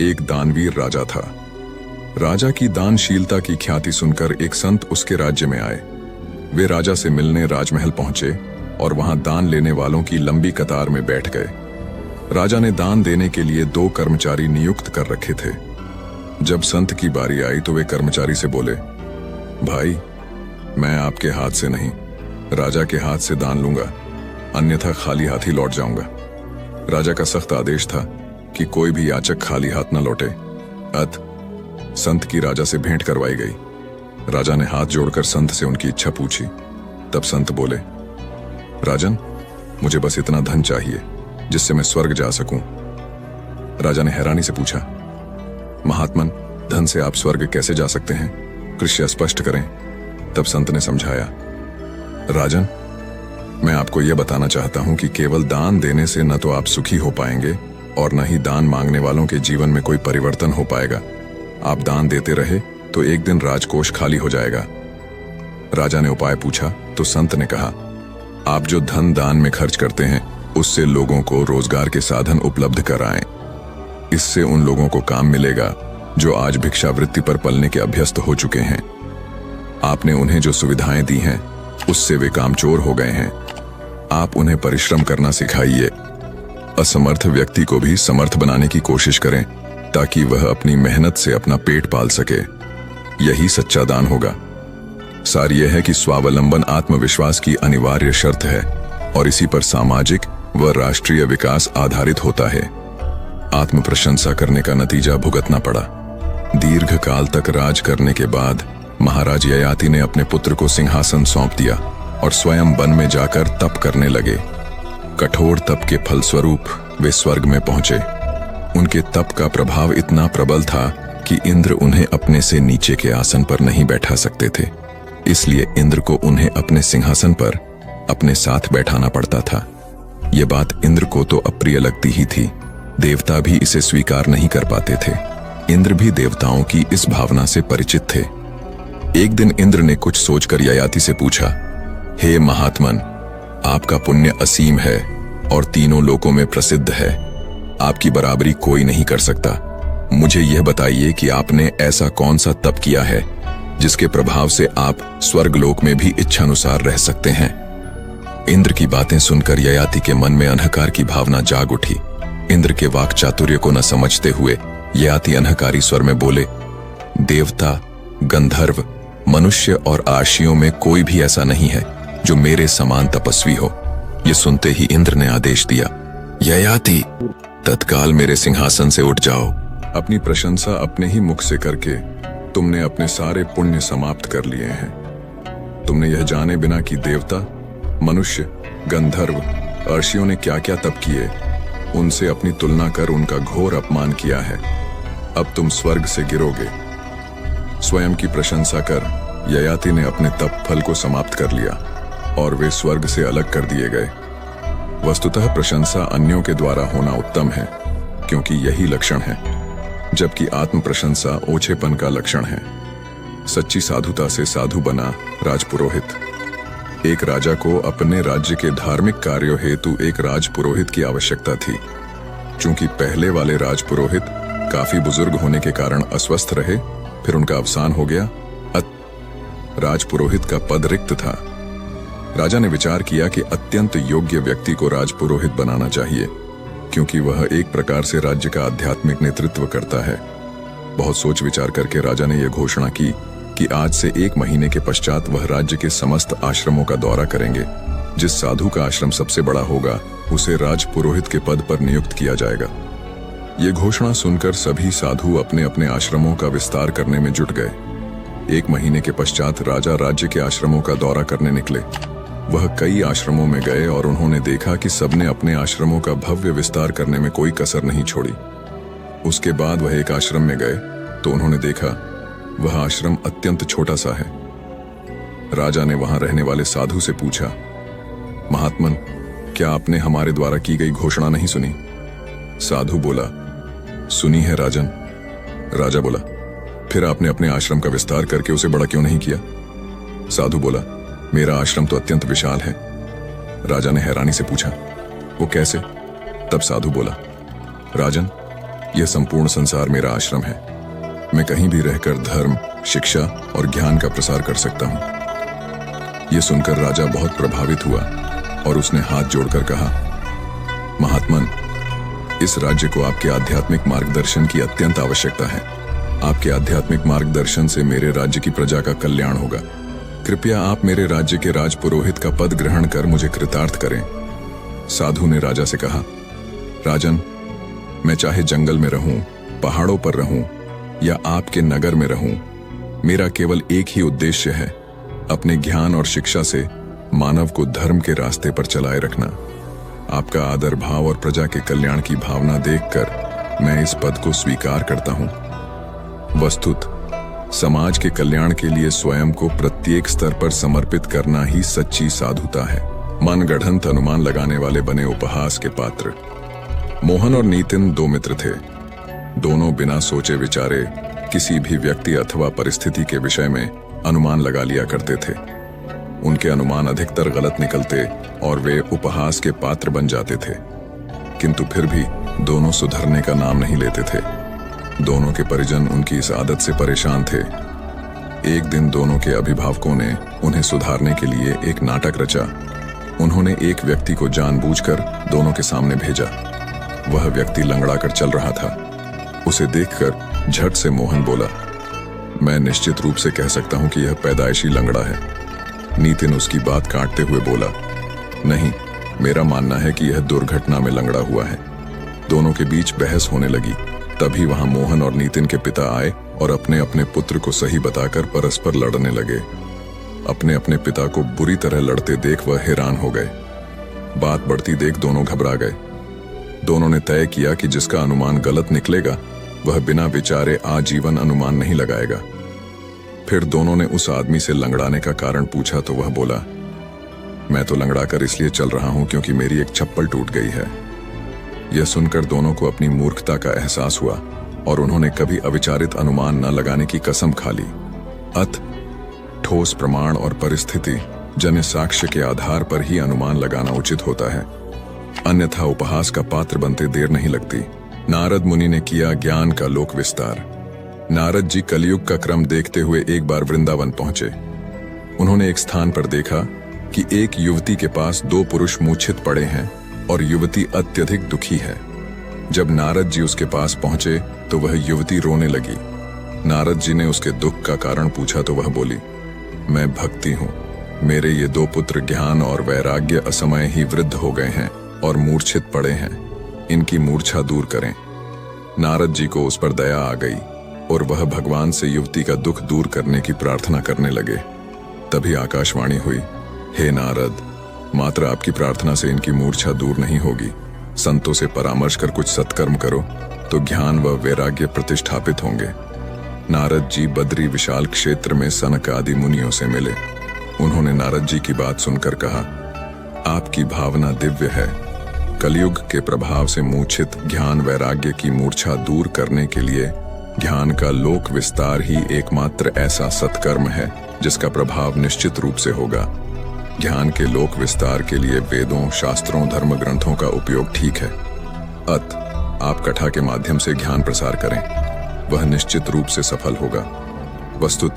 एक दानवीर राजा था। राजा की दानशीलता की ख्याति सुनकर एक संत उसके राज्य में आए। वे राजा से मिलने राजमहल पहुंचे और वहां दान लेने वालों की लंबी कतार में बैठ गए। राजा ने दान देने के लिए 2 कर्मचारी नियुक्त कर रखे थे। जब संत की बारी आई तो वे कर्मचारी से बोले, भाई, मैं आपके हाथ से नहीं, राजा के हाथ से दान लूंगा, अन्यथा खाली हाथ ही लौट जाऊंगा। राजा का सख्त आदेश था कि कोई भी याचक खाली हाथ न लौटे। संत की राजा से भेंट करवाई गई। राजा ने हाथ जोड़कर संत से उनकी इच्छा पूछी। तब संत बोले, राजन, मुझे बस इतना धन चाहिए जिससे मैं स्वर्ग जा सकूं। राजा ने हैरानी से पूछा, महात्मन, धन से आप स्वर्ग कैसे जा सकते हैं? कृपया स्पष्ट करें। तब संत ने समझाया, राजन, मैं आपको यह बताना चाहता हूं कि केवल दान देने से न तो आप सुखी हो पाएंगे और न ही दान मांगने वालों के जीवन में कोई परिवर्तन हो पाएगा। आप दान देते रहे तो एक दिन राजकोष खाली हो जाएगा। राजा ने उपाय पूछा तो संत ने कहा, आप जो धन दान में खर्च करते हैं उससे लोगों को रोजगार के साधन उपलब्ध कराएं। इससे उन लोगों को काम मिलेगा जो आज भिक्षावृत्ति पर पलने के अभ्यस्त हो चुके हैं। आपने उन्हें जो सुविधाएं दी हैं उससे वे कामचोर हो गए हैं। आप उन्हें परिश्रम करना सिखाइए। असमर्थ व्यक्ति को भी समर्थ बनाने की कोशिश करें ताकि वह अपनी मेहनत से अपना पेट पाल सके। यही सच्चा दान होगा। सार यह है कि स्वावलंबन आत्मविश्वास की अनिवार्य शर्त है और इसी पर सामाजिक व राष्ट्रीय विकास आधारित होता है। आत्म प्रशंसा करने का नतीजा भुगतना पड़ा। दीर्घ काल तक राज करने के बाद महाराज ययाति ने अपने पुत्र को सिंहासन सौंप दिया और स्वयं वन में जाकर तप करने लगे। कठोर तप के फलस्वरूप वे स्वर्ग में पहुंचे। उनके तप का प्रभाव इतना प्रबल था कि इंद्र उन्हें अपने से नीचे के आसन पर नहीं बैठा सकते थे। इसलिए इंद्र को उन्हें अपने सिंहासन पर अपने साथ बैठाना पड़ता था। यह बात इंद्र को तो अप्रिय लगती ही थी। देवता भी इसे स्वीकार नहीं कर पाते थे। इंद्र भी देवताओं की इस भावना से परिचित थे। एक दिन इंद्र ने कुछ सोचकर ययाति से पूछा, हे महात्मन, आपका पुण्य असीम है और तीनों लोकों में प्रसिद्ध है। आपकी बराबरी कोई नहीं कर सकता। मुझे यह बताइए कि आपने ऐसा कौन सा तप किया है जिसके प्रभाव से आप स्वर्गलोक में भी इच्छानुसार रह सकते हैं। इंद्र की बातें सुनकर ययाति के मन में अहंकार की भावना जाग उठी। इंद्र के वाक चातुर्य को न समझते हुए ययाति अहंकारी स्वर में बोले, देवता, गंधर्व, मनुष्य और आर्षियों में कोई भी ऐसा नहीं है जो मेरे समान तपस्वी हो। यह सुनते ही इंद्र ने आदेश दिया, ययाति, तत्काल मेरे सिंहासन से उठ जाओ। अपनी प्रशंसा अपने ही मुख से करके तुमने अपने सारे पुण्य समाप्त कर लिए हैं। तुमने यह जाने बिना कि देवता, मनुष्य, गंधर्व, अर्षियों ने क्या क्या तप किए, उनसे अपनी तुलना कर उनका घोर अपमान किया है। अब तुम स्वर्ग से गिरोगे। स्वयं की प्रशंसा कर ययाति ने अपने तप फल को समाप्त कर लिया और वे स्वर्ग से अलग कर दिए गए। वस्तुतः प्रशंसा अन्यों के द्वारा होना उत्तम है, क्योंकि यही लक्षण है, जबकि आत्म प्रशंसा ओछेपन का लक्षण है। सच्ची साधुता से साधु बना राजपुरोहित। एक राजा को अपने राज्य के धार्मिक कार्यों हेतु एक राजपुरोहित की आवश्यकता थी। चूंकि पहले वाले राजपुरोहित काफी बुजुर्ग होने के कारण अस्वस्थ रहे, फिर उनका अवसान हो गया। राजपुरोहित का पद रिक्त था। राजा ने विचार किया कि अत्यंत योग्य व्यक्ति को राजपुरोहित बनाना चाहिए, क्योंकि वह एक प्रकार से राज्य का आध्यात्मिक नेतृत्व करता है। बहुत सोच विचार करके राजा ने यह घोषणा की कि आज से 1 महीने के पश्चात वह राज्य के समस्त आश्रमों का दौरा करेंगे। जिस साधु का आश्रम सबसे बड़ा होगा उसे राजपुरोहित के पद पर नियुक्त किया जाएगा। ये घोषणा सुनकर सभी साधु अपने अपने आश्रमों का विस्तार करने में जुट गए। 1 महीने के पश्चात राजा राज्य के आश्रमों का दौरा करने निकले। वह कई आश्रमों में गए और उन्होंने देखा कि सबने अपने आश्रमों का भव्य विस्तार करने में कोई कसर नहीं छोड़ी। उसके बाद वह एक आश्रम में गए तो उन्होंने देखा वह आश्रम अत्यंत छोटा सा है। राजा ने वहां रहने वाले साधु से पूछा, महात्मन, क्या आपने हमारे द्वारा की गई घोषणा नहीं सुनी? साधु बोला, सुनी है राजन। राजा बोला, फिर आपने अपने आश्रम का विस्तार करके उसे बड़ा क्यों नहीं किया? साधु बोला, मेरा आश्रम तो अत्यंत विशाल है। राजा ने हैरानी से पूछा, वो कैसे? तब साधु बोला, राजन, यह संपूर्ण संसार मेरा आश्रम है। मैं कहीं भी रहकर धर्म, शिक्षा और ज्ञान का प्रसार कर सकता हूं। यह सुनकर राजा बहुत प्रभावित हुआ और उसने हाथ जोड़कर कहा, महात्मन, इस राज्य को आपके आध्यात्मिक मार्गदर्शन की अत्यंत आवश्यकता है। आपके आध्यात्मिक मार्गदर्शन से मेरे राज्य की प्रजा का कल्याण होगा। कृपया आप मेरे राज्य के राजपुरोहित का पद ग्रहण कर मुझे कृतार्थ करें। साधु ने राजा से कहा, राजन, मैं चाहे जंगल में रहूं, पहाड़ों पर रहूं या आपके नगर में रहूं, मेरा केवल एक ही उद्देश्य है, अपने ज्ञान और शिक्षा से मानव को धर्म के रास्ते पर चलाए रखना। आपका आदर भाव और प्रजा के कल्याण की भावना देखकर मैं इस पद को स्वीकार करता हूं। वस्तुत समाज के कल्याण के लिए स्वयं को प्रत्येक स्तर पर समर्पित करना ही सच्ची साधुता है। मनगढ़ंत अनुमान लगाने वाले बने उपहास के पात्र। मोहन और नितिन दो मित्र थे। दोनों बिना सोचे विचारे किसी भी व्यक्ति अथवा परिस्थिति के विषय में अनुमान लगा लिया करते थे। उनके अनुमान अधिकतर गलत निकलते और वे उपहास के पात्र बन जाते थे, किंतु फिर भी दोनों सुधरने का नाम नहीं लेते थे। दोनों के परिजन उनकी इस आदत से परेशान थे। एक दिन दोनों के अभिभावकों ने उन्हें सुधारने के लिए एक नाटक रचा। उन्होंने एक व्यक्ति को जानबूझकर दोनों के सामने भेजा। वह व्यक्ति लंगड़ाकर चल रहा था। उसे देखकर झट से मोहन बोला, मैं निश्चित रूप से कह सकता हूं कि यह पैदाइशी लंगड़ा है। नितिन उसकी बात काटते हुए बोला, नहीं, मेरा मानना है कि यह दुर्घटना में लंगड़ा हुआ है। दोनों के बीच बहस होने लगी। तभी वहां मोहन और नितिन के पिता आए और अपने अपने पुत्र को सही बताकर परस्पर लड़ने लगे। अपने अपने पिता को बुरी तरह लड़ते देख वह हैरान हो गए। बात बढ़ती देख दोनों घबरा गए। दोनों ने तय किया कि जिसका अनुमान गलत निकलेगा वह बिना विचारे आजीवन अनुमान नहीं लगाएगा। फिर दोनों ने उस आदमी से लंगड़ाने का कारण पूछा तो वह बोला, मैं तो लंगड़ाकर इसलिए चल रहा हूं क्योंकि मेरी एक चप्पल टूट गई है। यह सुनकर दोनों को अपनी मूर्खता का एहसास हुआ और उन्होंने कभी अविचारित अनुमान न लगाने की कसम खा ली। अत ठोस प्रमाण और परिस्थिति जन्य साक्ष्य के आधार पर ही अनुमान लगाना उचित होता है, अन्यथा उपहास का पात्र बनते देर नहीं लगती। नारद मुनि ने किया ज्ञान का लोक विस्तार। नारद जी कलयुग का क्रम देखते हुए एक बार वृंदावन पहुंचे। उन्होंने एक स्थान पर देखा कि एक युवती के पास दो पुरुष मूर्छित पड़े हैं और युवती अत्यधिक दुखी है। जब नारद जी उसके पास पहुंचे तो वह युवती रोने लगी। नारद जी ने उसके दुख का कारण पूछा तो वह बोली, मैं भक्ति हूं। मेरे ये दो पुत्र ज्ञान और वैराग्य असमय ही वृद्ध हो गए हैं और मूर्छित पड़े हैं। इनकी मूर्छा दूर करें। नारद जी को उस पर दया आ गई और वह भगवान से युवती का दुख दूर करने की प्रार्थना करने लगे। तभी आकाशवाणी हुई, हे नारद, मात्र आपकी प्रार्थना से इनकी मूर्छा दूर नहीं होगी। संतों से परामर्श कर कुछ सत्कर्म करो तो ज्ञान व वैराग्य प्रतिष्ठापित होंगे। नारद जी बद्री विशाल क्षेत्र में सनक आदि मुनियों से मिले। उन्होंने नारद जी की बात सुनकर कहा, आपकी भावना दिव्य है। कलयुग के प्रभाव से मूर्छित ज्ञान वैराग्य की मूर्छा दूर करने के लिए ज्ञान का लोक विस्तार ही एकमात्र ऐसा सत्कर्म है जिसका प्रभाव निश्चित रूप से होगा। ज्ञान के लोक विस्तार के लिए वेदों, शास्त्रों, धर्म ग्रंथों का उपयोग ठीक है। अत आप कथा के माध्यम से ज्ञान प्रसार करें, वह निश्चित रूप से सफल होगा। वस्तुत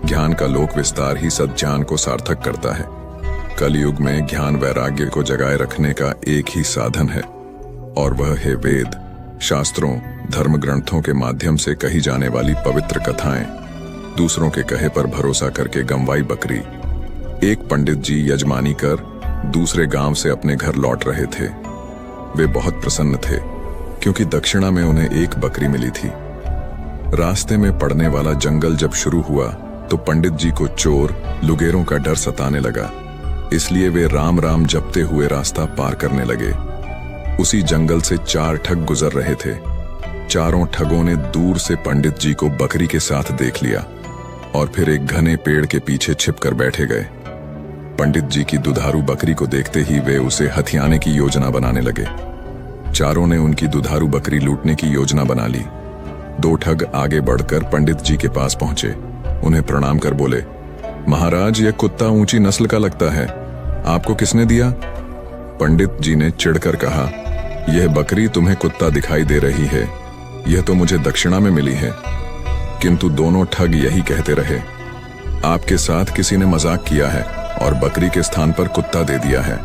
ज्ञान का लोक विस्तार ही सद्ज्ञान को सार्थक करता है। कलयुग में ज्ञान वैराग्य को जगाए रखने का एक ही साधन है और वह है वेद, शास्त्रों, धर्म ग्रंथों के माध्यम से कही जाने वाली पवित्र कथाएं। दूसरों के कहे पर भरोसा करके गंवाई बकरी। एक पंडित जी यजमानी कर दूसरे गांव से अपने घर लौट रहे थे। वे बहुत प्रसन्न थे क्योंकि दक्षिणा में उन्हें एक बकरी मिली थी। रास्ते में पड़ने वाला जंगल जब शुरू हुआ तो पंडित जी को चोर, लुगेरों का डर सताने लगा, इसलिए वे राम राम जपते हुए रास्ता पार करने लगे। उसी जंगल से 4 ठग गुजर रहे थे। चारों ठगों ने दूर से पंडित जी को बकरी के साथ देख लिया और फिर एक घने पेड़ के पीछे छिपकर बैठे गए। पंडित जी की दुधारू बकरी को देखते ही वे उसे हथियाने की योजना बनाने लगे। चारों ने उनकी दुधारू बकरी लूटने की योजना बना ली। 2 ठग आगे बढ़कर पंडित जी के पास पहुंचे। उन्हें प्रणाम कर बोले, महाराज, यह कुत्ता ऊंची नस्ल का लगता है, आपको किसने दिया? पंडित जी ने चिढ़कर कहा, यह बकरी तुम्हें कुत्ता दिखाई दे रही है, यह तो मुझे दक्षिणा में मिली है। किंतु दोनों ठग यही कहते रहे, आपके साथ किसी ने मजाक किया है और बकरी के स्थान पर कुत्ता दे दिया है।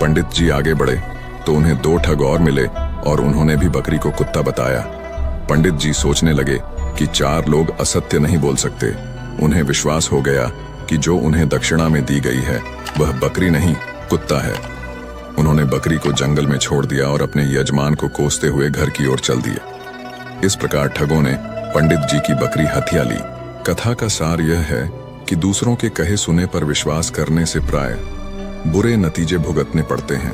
पंडित जी आगे बढ़े तो उन्हें 2 ठग और मिले और उन्होंने भी बकरी को कुत्ता बताया। पंडित जी सोचने लगे कि 4 लोग असत्य नहीं बोल सकते। उन्हें विश्वास हो गया कि जो उन्हें दक्षिणा में दी गई है वह बकरी नहीं, कुत्ता है। उन्होंने बकरी को जंगल में छोड़ दिया और अपने यजमान को कोसते हुए घर की ओर चल दिए। इस प्रकार ठगों ने पंडित जी की बकरी हथिया ली। कथा का सार यह है कि दूसरों के कहे सुने पर विश्वास करने से प्राय बुरे नतीजे भुगतने पड़ते हैं।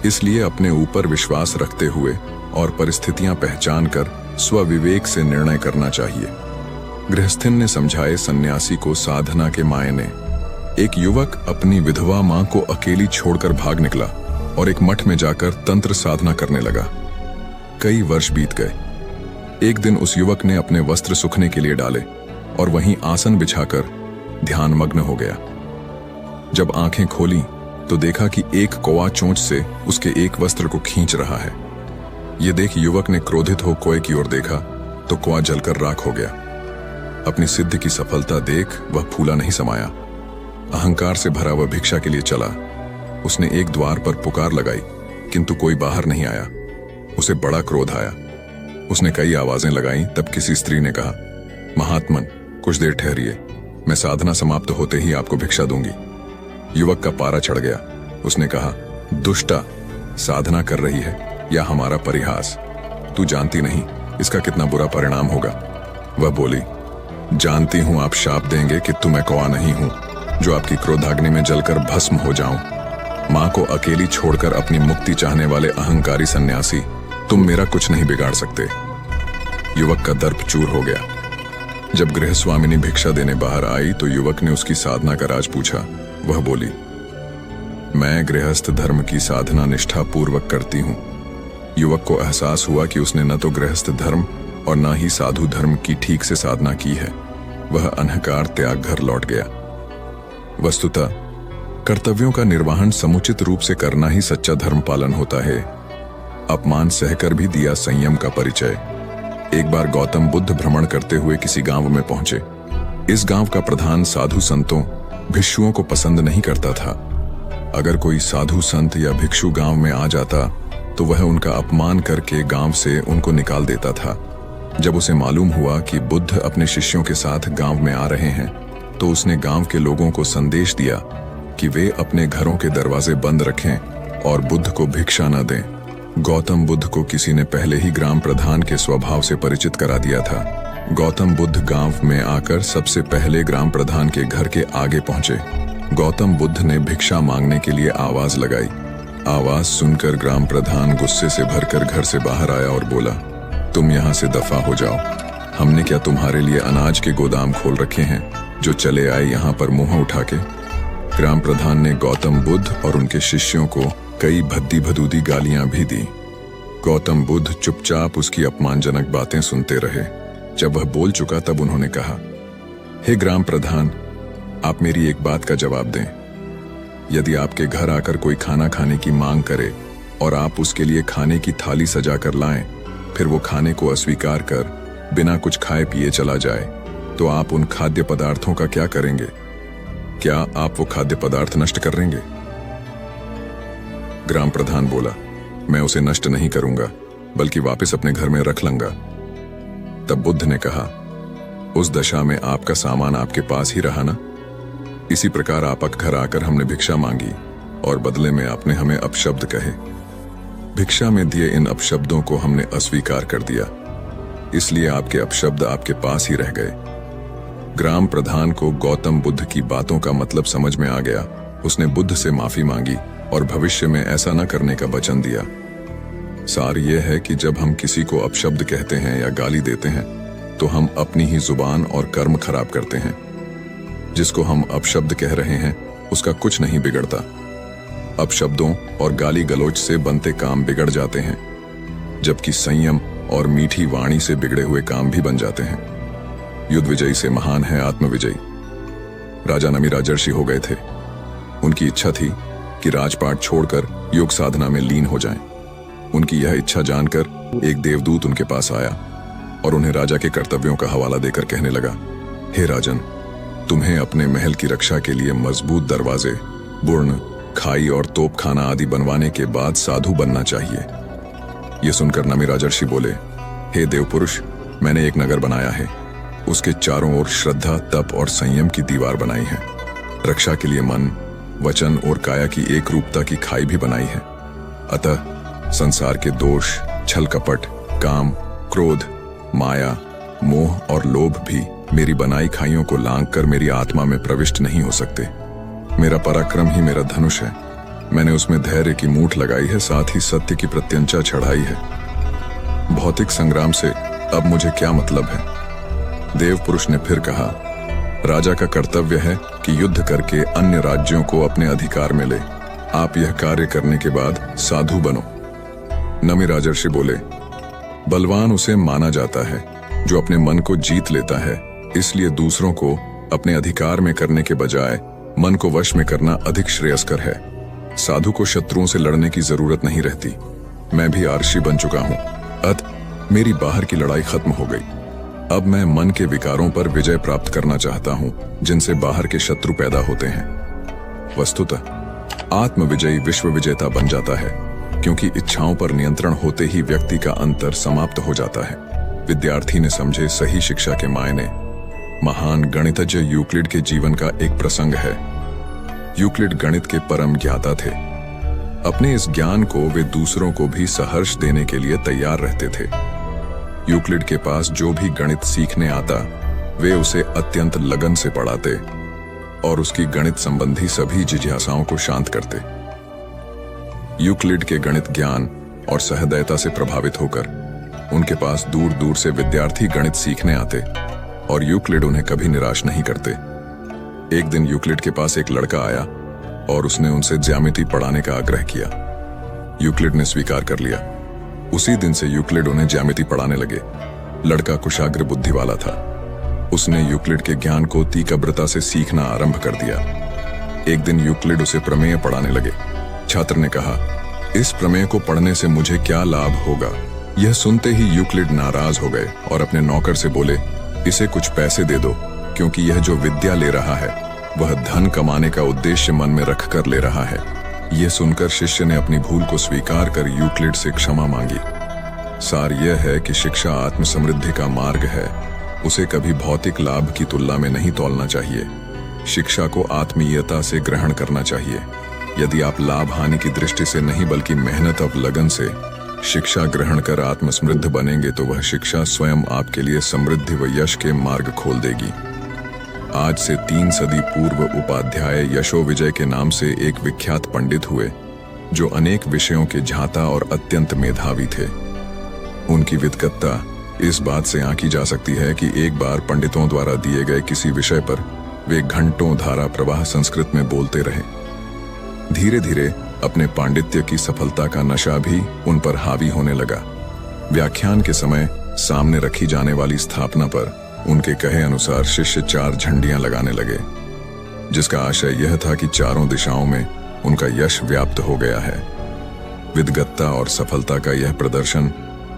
इसलिए अपने ऊपर विश्वास रखते हुए और परिस्थितियां पहचान कर स्वविवेक से निर्णय करना चाहिए। गृहस्थिन ने समझाए सन्यासी को साधना के मायने। एक युवक अपनी विधवा मां को अकेली छोड़कर भाग निकला और एक मठ में जाकर तंत्र साधना करने लगा। कई वर्ष बीत गए। एक दिन उस युवक ने अपने वस्त्र सूखने के लिए डाले और वहीं आसन बिछाकर ध्यानमग्न हो गया। जब आंखें खोली तो देखा कि एक कौवा चोंच से उसके एक वस्त्र को खींच रहा है। यह देख युवक ने क्रोधित हो कौवे की ओर देखा तो कौवा जलकर राख हो गया। अपनी सिद्धि की सफलता देख वह फूला नहीं समाया। अहंकार से भरा वह भिक्षा के लिए चला। उसने एक द्वार पर पुकार लगाई किंतु कोई बाहर नहीं आया। उसे बड़ा क्रोध आया। उसने कई आवाजें लगाईं। तब किसी स्त्री ने कहा, महात्मन कुछ देर ठहरिए, मैं साधना समाप्त होते ही आपको भिक्षा दूंगी। युवक का पारा चढ़ गया। उसने कहा, दुष्टा, साधना कर रही है या हमारा परिहास? तू जानती नहीं इसका कितना बुरा परिणाम होगा। वह बोली, जानती हूं आप शाप देंगे कि मैं कौवा नहीं हूं जो आपकी क्रोधाग्नि में जलकर भस्म हो जाऊं। मां को अकेली छोड़कर अपनी मुक्ति चाहने वाले अहंकारी सन्यासी, तुम मेरा कुछ नहीं बिगाड़ सकते। युवक का दर्प चूर हो गया। जब गृहस्वामिनी भिक्षा देने बाहर आई तो युवक ने उसकी साधना का राज पूछा। वह बोली, मैं गृहस्थ धर्म की साधना निष्ठा पूर्वक करती हूं। युवक को एहसास हुआ कि उसने न तो गृहस्थ धर्म और न ही साधु धर्म की ठीक से साधना की है। वह अहंकार त्याग घर लौट गया। वस्तुतः कर्तव्यों का निर्वहन समुचित रूप से करना ही सच्चा धर्म पालन होता है। अपमान सहकर भी दिया संयम का परिचय। एक बार गौतम बुद्ध भ्रमण करते हुए किसी गांव में पहुंचे। इस गांव का प्रधान साधु संतों भिक्षुओं को पसंद नहीं करता था। अगर कोई साधु संत या भिक्षु गांव में आ जाता तो वह उनका अपमान करके गांव से उनको निकाल देता था। जब उसे मालूम हुआ कि बुद्ध अपने शिष्यों के साथ गांव में आ रहे हैं तो उसने गांव के लोगों को संदेश दिया कि वे अपने घरों के दरवाजे बंद रखें और बुद्ध को भिक्षा न दें। गौतम बुद्ध को किसी ने पहले ही ग्राम प्रधान के स्वभाव से परिचित करा दिया था। गौतम बुद्ध गांव में आकर सबसे पहले ग्राम प्रधान के घर के आगे पहुंचे। गौतम बुद्ध ने भिक्षा मांगने के लिए आवाज लगाई। आवाज सुनकर ग्राम प्रधान गुस्से से भरकर घर से बाहर आया और बोला, तुम यहाँ से दफा हो जाओ। हमने क्या तुम्हारे लिए अनाज के गोदाम खोल रखे हैं जो चले आए यहाँ पर मुंह उठा के? ग्राम प्रधान ने गौतम बुद्ध और उनके शिष्यों को कई भद्दी भदूदी गालियां भी दी। गौतम बुद्ध चुपचाप उसकी अपमानजनक बातें सुनते रहे। जब वह बोल चुका तब उन्होंने कहा, हे ग्राम प्रधान, आप मेरी एक बात का जवाब दें। यदि आपके घर आकर कोई खाना खाने की मांग करे और आप उसके लिए खाने की थाली सजाकर लाएं, फिर वो खाने को अस्वीकार कर बिना कुछ खाए पिए चला जाए, तो आप उन खाद्य पदार्थों का क्या करेंगे? क्या आप वो खाद्य पदार्थ नष्ट कर देंगे? ग्राम प्रधान बोला, मैं उसे नष्ट नहीं करूंगा बल्कि वापस अपने घर में रख लूंगा। तब बुद्ध ने कहा, उस दशा में आपका सामान आपके पास ही रहा ना? इसी प्रकार आप घर आकर हमने भिक्षा मांगी और बदले में आपने हमें अपशब्द कहे। भिक्षा में दिए इन अपशब्दों को हमने अस्वीकार कर दिया, इसलिए आपके अपशब्द आपके पास ही रह गए। ग्राम प्रधान को गौतम बुद्ध की बातों का मतलब समझ में आ गया। उसने बुद्ध से माफी मांगी और भविष्य में ऐसा न करने का वचन दिया। सार यह है कि जब हम किसी को अपशब्द कहते हैं या गाली देते हैं तो हम अपनी ही जुबान और कर्म खराब करते हैं। जिसको हम अपशब्द कह रहे हैं उसका कुछ नहीं बिगड़ता। अपशब्दों और गाली गलौज से बनते काम बिगड़ जाते हैं, जबकि संयम और मीठी वाणी से बिगड़े हुए काम भी बन जाते हैं। युद्ध विजयी से महान है आत्मविजयी। राजा नमी राजर्षि हो गए थे। उनकी इच्छा थी कि राजपाट छोड़कर योग साधना में लीन हो जाएं। उनकी यह इच्छा जानकर एक देवदूत उनके पास आया और उन्हें राजा के कर्तव्यों का हवाला देकर कहने लगा, हे राजन, तुम्हें अपने महल की रक्षा के लिए मजबूत दरवाजे, बुर्न, खाई और तोपखाना आदि बनवाने के बाद साधु बनना चाहिए। यह सुनकर नमी राजर्षि बोले, हे देवपुरुष, मैंने एक नगर बनाया है। उसके चारों ओर श्रद्धा, तप और संयम की दीवार बनाई है। रक्षा के लिए मन, वचन और काया की एक रूपता की खाई भी बनाई है। अतः संसार के दोष, छल कपट, काम, क्रोध, माया, मोह और लोभ भी मेरी बनाई खाइयों को लांघकर मेरी आत्मा में प्रविष्ट नहीं हो सकते। मेरा पराक्रम ही मेरा धनुष है। मैंने उसमें धैर्य की मूठ लगाई है, साथ ही सत्य की प्रत्यंचा चढ़ाई है। भौतिक संग्राम से अब मुझे क्या मतलब है? देव पुरुष ने फिर कहा, राजा का कर्तव्य है कि युद्ध करके अन्य राज्यों को अपने अधिकार में ले। आप यह कार्य करने के बाद साधु बनो। नमी राजर्षि बोले, बलवान उसे माना जाता है जो अपने मन को जीत लेता है, इसलिए दूसरों को अपने अधिकार में करने के बजाय मन को वश में करना अधिक श्रेयस्कर है। साधु को शत्रुओं से लड़ने की जरूरत नहीं रहती। मैं भी आर्षि बन चुका हूं, अतः मेरी बाहर की लड़ाई खत्म हो गई। अब मैं मन के विकारों पर विजय प्राप्त करना चाहता हूं, जिनसे बाहर के शत्रु पैदा होते हैं। वस्तुतः आत्मविजयी विश्व विजेता बन जाता है, क्योंकि इच्छाओं पर नियंत्रण होते ही व्यक्ति का अंतर समाप्त हो जाता है। विद्यार्थी ने समझे सही शिक्षा के मायने। महान गणितज्ञ यूक्लिड के जीवन का एक प्रसंग है। यूक्लिड गणित के परम ज्ञाता थे। अपने इस ज्ञान को वे दूसरों को भी सहर्ष देने के लिए तैयार रहते थे। यूक्लिड के पास जो भी गणित सीखने आता, वे उसे अत्यंत लगन से पढ़ाते और उसकी गणित संबंधी सभी जिज्ञासाओं को शांत करते। यूक्लिड के गणित ज्ञान और सहृदयता से प्रभावित होकर उनके पास दूर दूर से विद्यार्थी गणित सीखने आते और यूक्लिड उन्हें कभी निराश नहीं करते। एक दिन यूक्लिड के पास एक लड़का आया और उसने उनसे ज्यामिति पढ़ाने का आग्रह किया। यूक्लिड ने स्वीकार कर लिया। उसी दिन से यूक्लिड उन्हें ज्यामिति पढ़ाने लगे। लड़का कुशाग्र बुद्धि वाला था। उसने यूक्लिड के ज्ञान को तीक्ष्णता से सीखना आरंभ कर दिया। एक दिन यूक्लिड उसे प्रमेय पढ़ाने लगे। छात्र ने कहा, इस प्रमेय को पढ़ने से मुझे क्या लाभ होगा? यह सुनते ही यूक्लिड नाराज हो गए और अपने नौकर से बोले, इसे कुछ पैसे दे दो, क्योंकि यह जो विद्या ले रहा है वह धन कमाने का उद्देश्य मन में रखकर ले रहा है। यह सुनकर शिष्य ने अपनी भूल को स्वीकार कर यूक्लिड से क्षमा मांगी। सार यह है कि शिक्षा आत्म समृद्धि का मार्ग है। उसे कभी भौतिक लाभ की तुलना में नहीं तौलना चाहिए। शिक्षा को आत्मीयता से ग्रहण करना चाहिए। यदि आप लाभ हानि की दृष्टि से नहीं बल्कि मेहनत और लगन से शिक्षा ग्रहण कर आत्म समृद्ध बनेंगे तो वह शिक्षा स्वयं आपके लिए समृद्धि व यश के मार्ग खोल देगी। आज से 3 सदी पूर्व उपाध्याय यशो विजय के नाम से एक विख्यात पंडित हुए, जो अनेक विषयों के झाता और अत्यंत मेधावी थे। उनकी विद्वत्ता इस बात से आंकी जा सकती है कि एक बार पंडितों द्वारा दिए गए किसी विषय पर वे घंटों धारा प्रवाह संस्कृत में बोलते रहे। धीरे धीरे अपने पांडित्य की सफलता का नशा भी उन पर हावी होने लगा। व्याख्यान के समय सामने रखी जाने वाली स्थापना पर उनके कहे अनुसार शिष्य 4 झंडियां लगाने लगे, जिसका आशय यह था कि चारों दिशाओं में उनका यश व्याप्त हो गया है। विद्वत्ता और सफलता का यह प्रदर्शन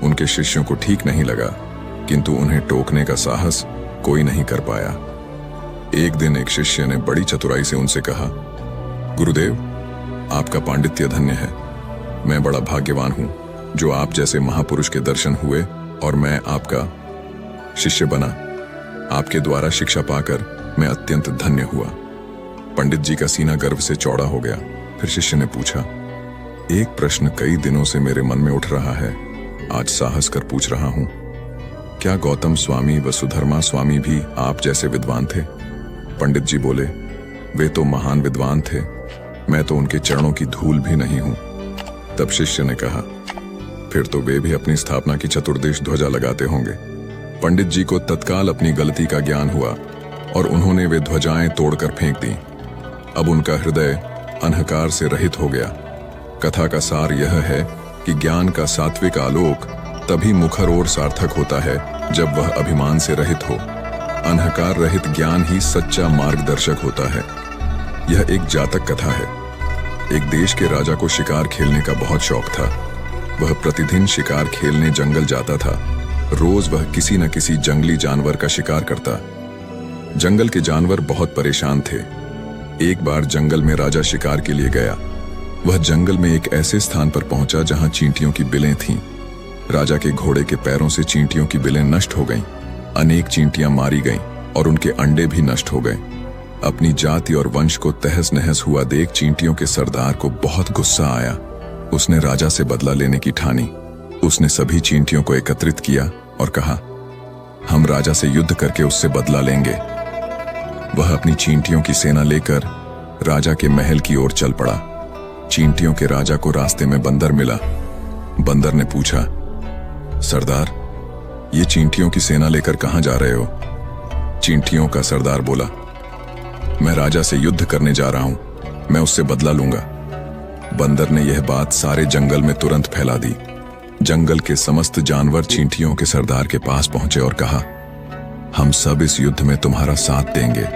उनके शिष्यों को ठीक नहीं लगा, किंतु उन्हें टोकने का साहस कोई नहीं कर पाया। एक दिन एक शिष्य ने बड़ी चतुराई से उनसे कहा, गुरुदेव, आपका पांडित्य धन्य है। मैं बड़ा भाग्यवान हूं जो आप जैसे महापुरुष के दर्शन हुए और मैं आपका शिष्य बना। आपके द्वारा शिक्षा पाकर मैं अत्यंत धन्य हुआ। पंडित जी का सीना गर्व से चौड़ा हो गया। फिर शिष्य ने पूछा, एक प्रश्न कई दिनों से मेरे मन में उठ रहा है, आज साहस कर पूछ रहा हूं। क्या गौतम स्वामी व सुधर्मा स्वामी भी आप जैसे विद्वान थे? पंडित जी बोले, वे तो महान विद्वान थे, मैं तो उनके चरणों की धूल भी नहीं हूं। तब शिष्य ने कहा, फिर तो वे भी अपनी स्थापना की चतुर्दिश ध्वजा लगाते होंगे। पंडित जी को तत्काल अपनी गलती का ज्ञान हुआ और उन्होंने वे ध्वजाएं तोड़कर फेंक दी। अब उनका हृदय अंधकार से रहित हो गया। कथा का सार यह है कि ज्ञान का सात्विक आलोक तभी मुखर और सार्थक होता है जब वह अभिमान से रहित हो। अंधकार रहित ज्ञान ही सच्चा मार्गदर्शक होता है। यह एक जातक कथा है। एक देश के राजा को शिकार खेलने का बहुत शौक था। वह प्रतिदिन शिकार खेलने जंगल जाता था। रोज वह किसी न किसी जंगली जानवर का शिकार करता। जंगल के जानवर बहुत परेशान थे। एक बार जंगल में राजा शिकार के लिए गया। वह जंगल में एक ऐसे स्थान पर पहुंचा जहां चींटियों की बिलें थीं। राजा के घोड़े के पैरों से चींटियों की बिलें नष्ट हो गईं। अनेक चींटियां मारी गईं और उनके अंडे भी नष्ट हो गए। अपनी जाति और वंश को तहस नहस हुआ देख चींटियों के सरदार को बहुत गुस्सा आया। उसने राजा से बदला लेने की ठानी। उसने सभी चींटियों को एकत्रित किया और कहा, हम राजा से युद्ध करके उससे बदला लेंगे। वह अपनी चींटियों की सेना लेकर राजा के महल की ओर चल पड़ा। चींटियों के राजा को रास्ते में बंदर मिला। बंदर ने पूछा, सरदार, ये चींटियों की सेना लेकर कहां जा रहे हो? चींटियों का सरदार बोला, मैं राजा से युद्ध करने जा रहा हूं, मैं उससे बदला लूंगा। बंदर ने यह बात सारे जंगल में तुरंत फैला दी। जंगल के समस्त जानवर चींटियों के सरदार के पास पहुंचे और कहा, हम सब इस युद्ध में तुम्हारा साथ देंगे।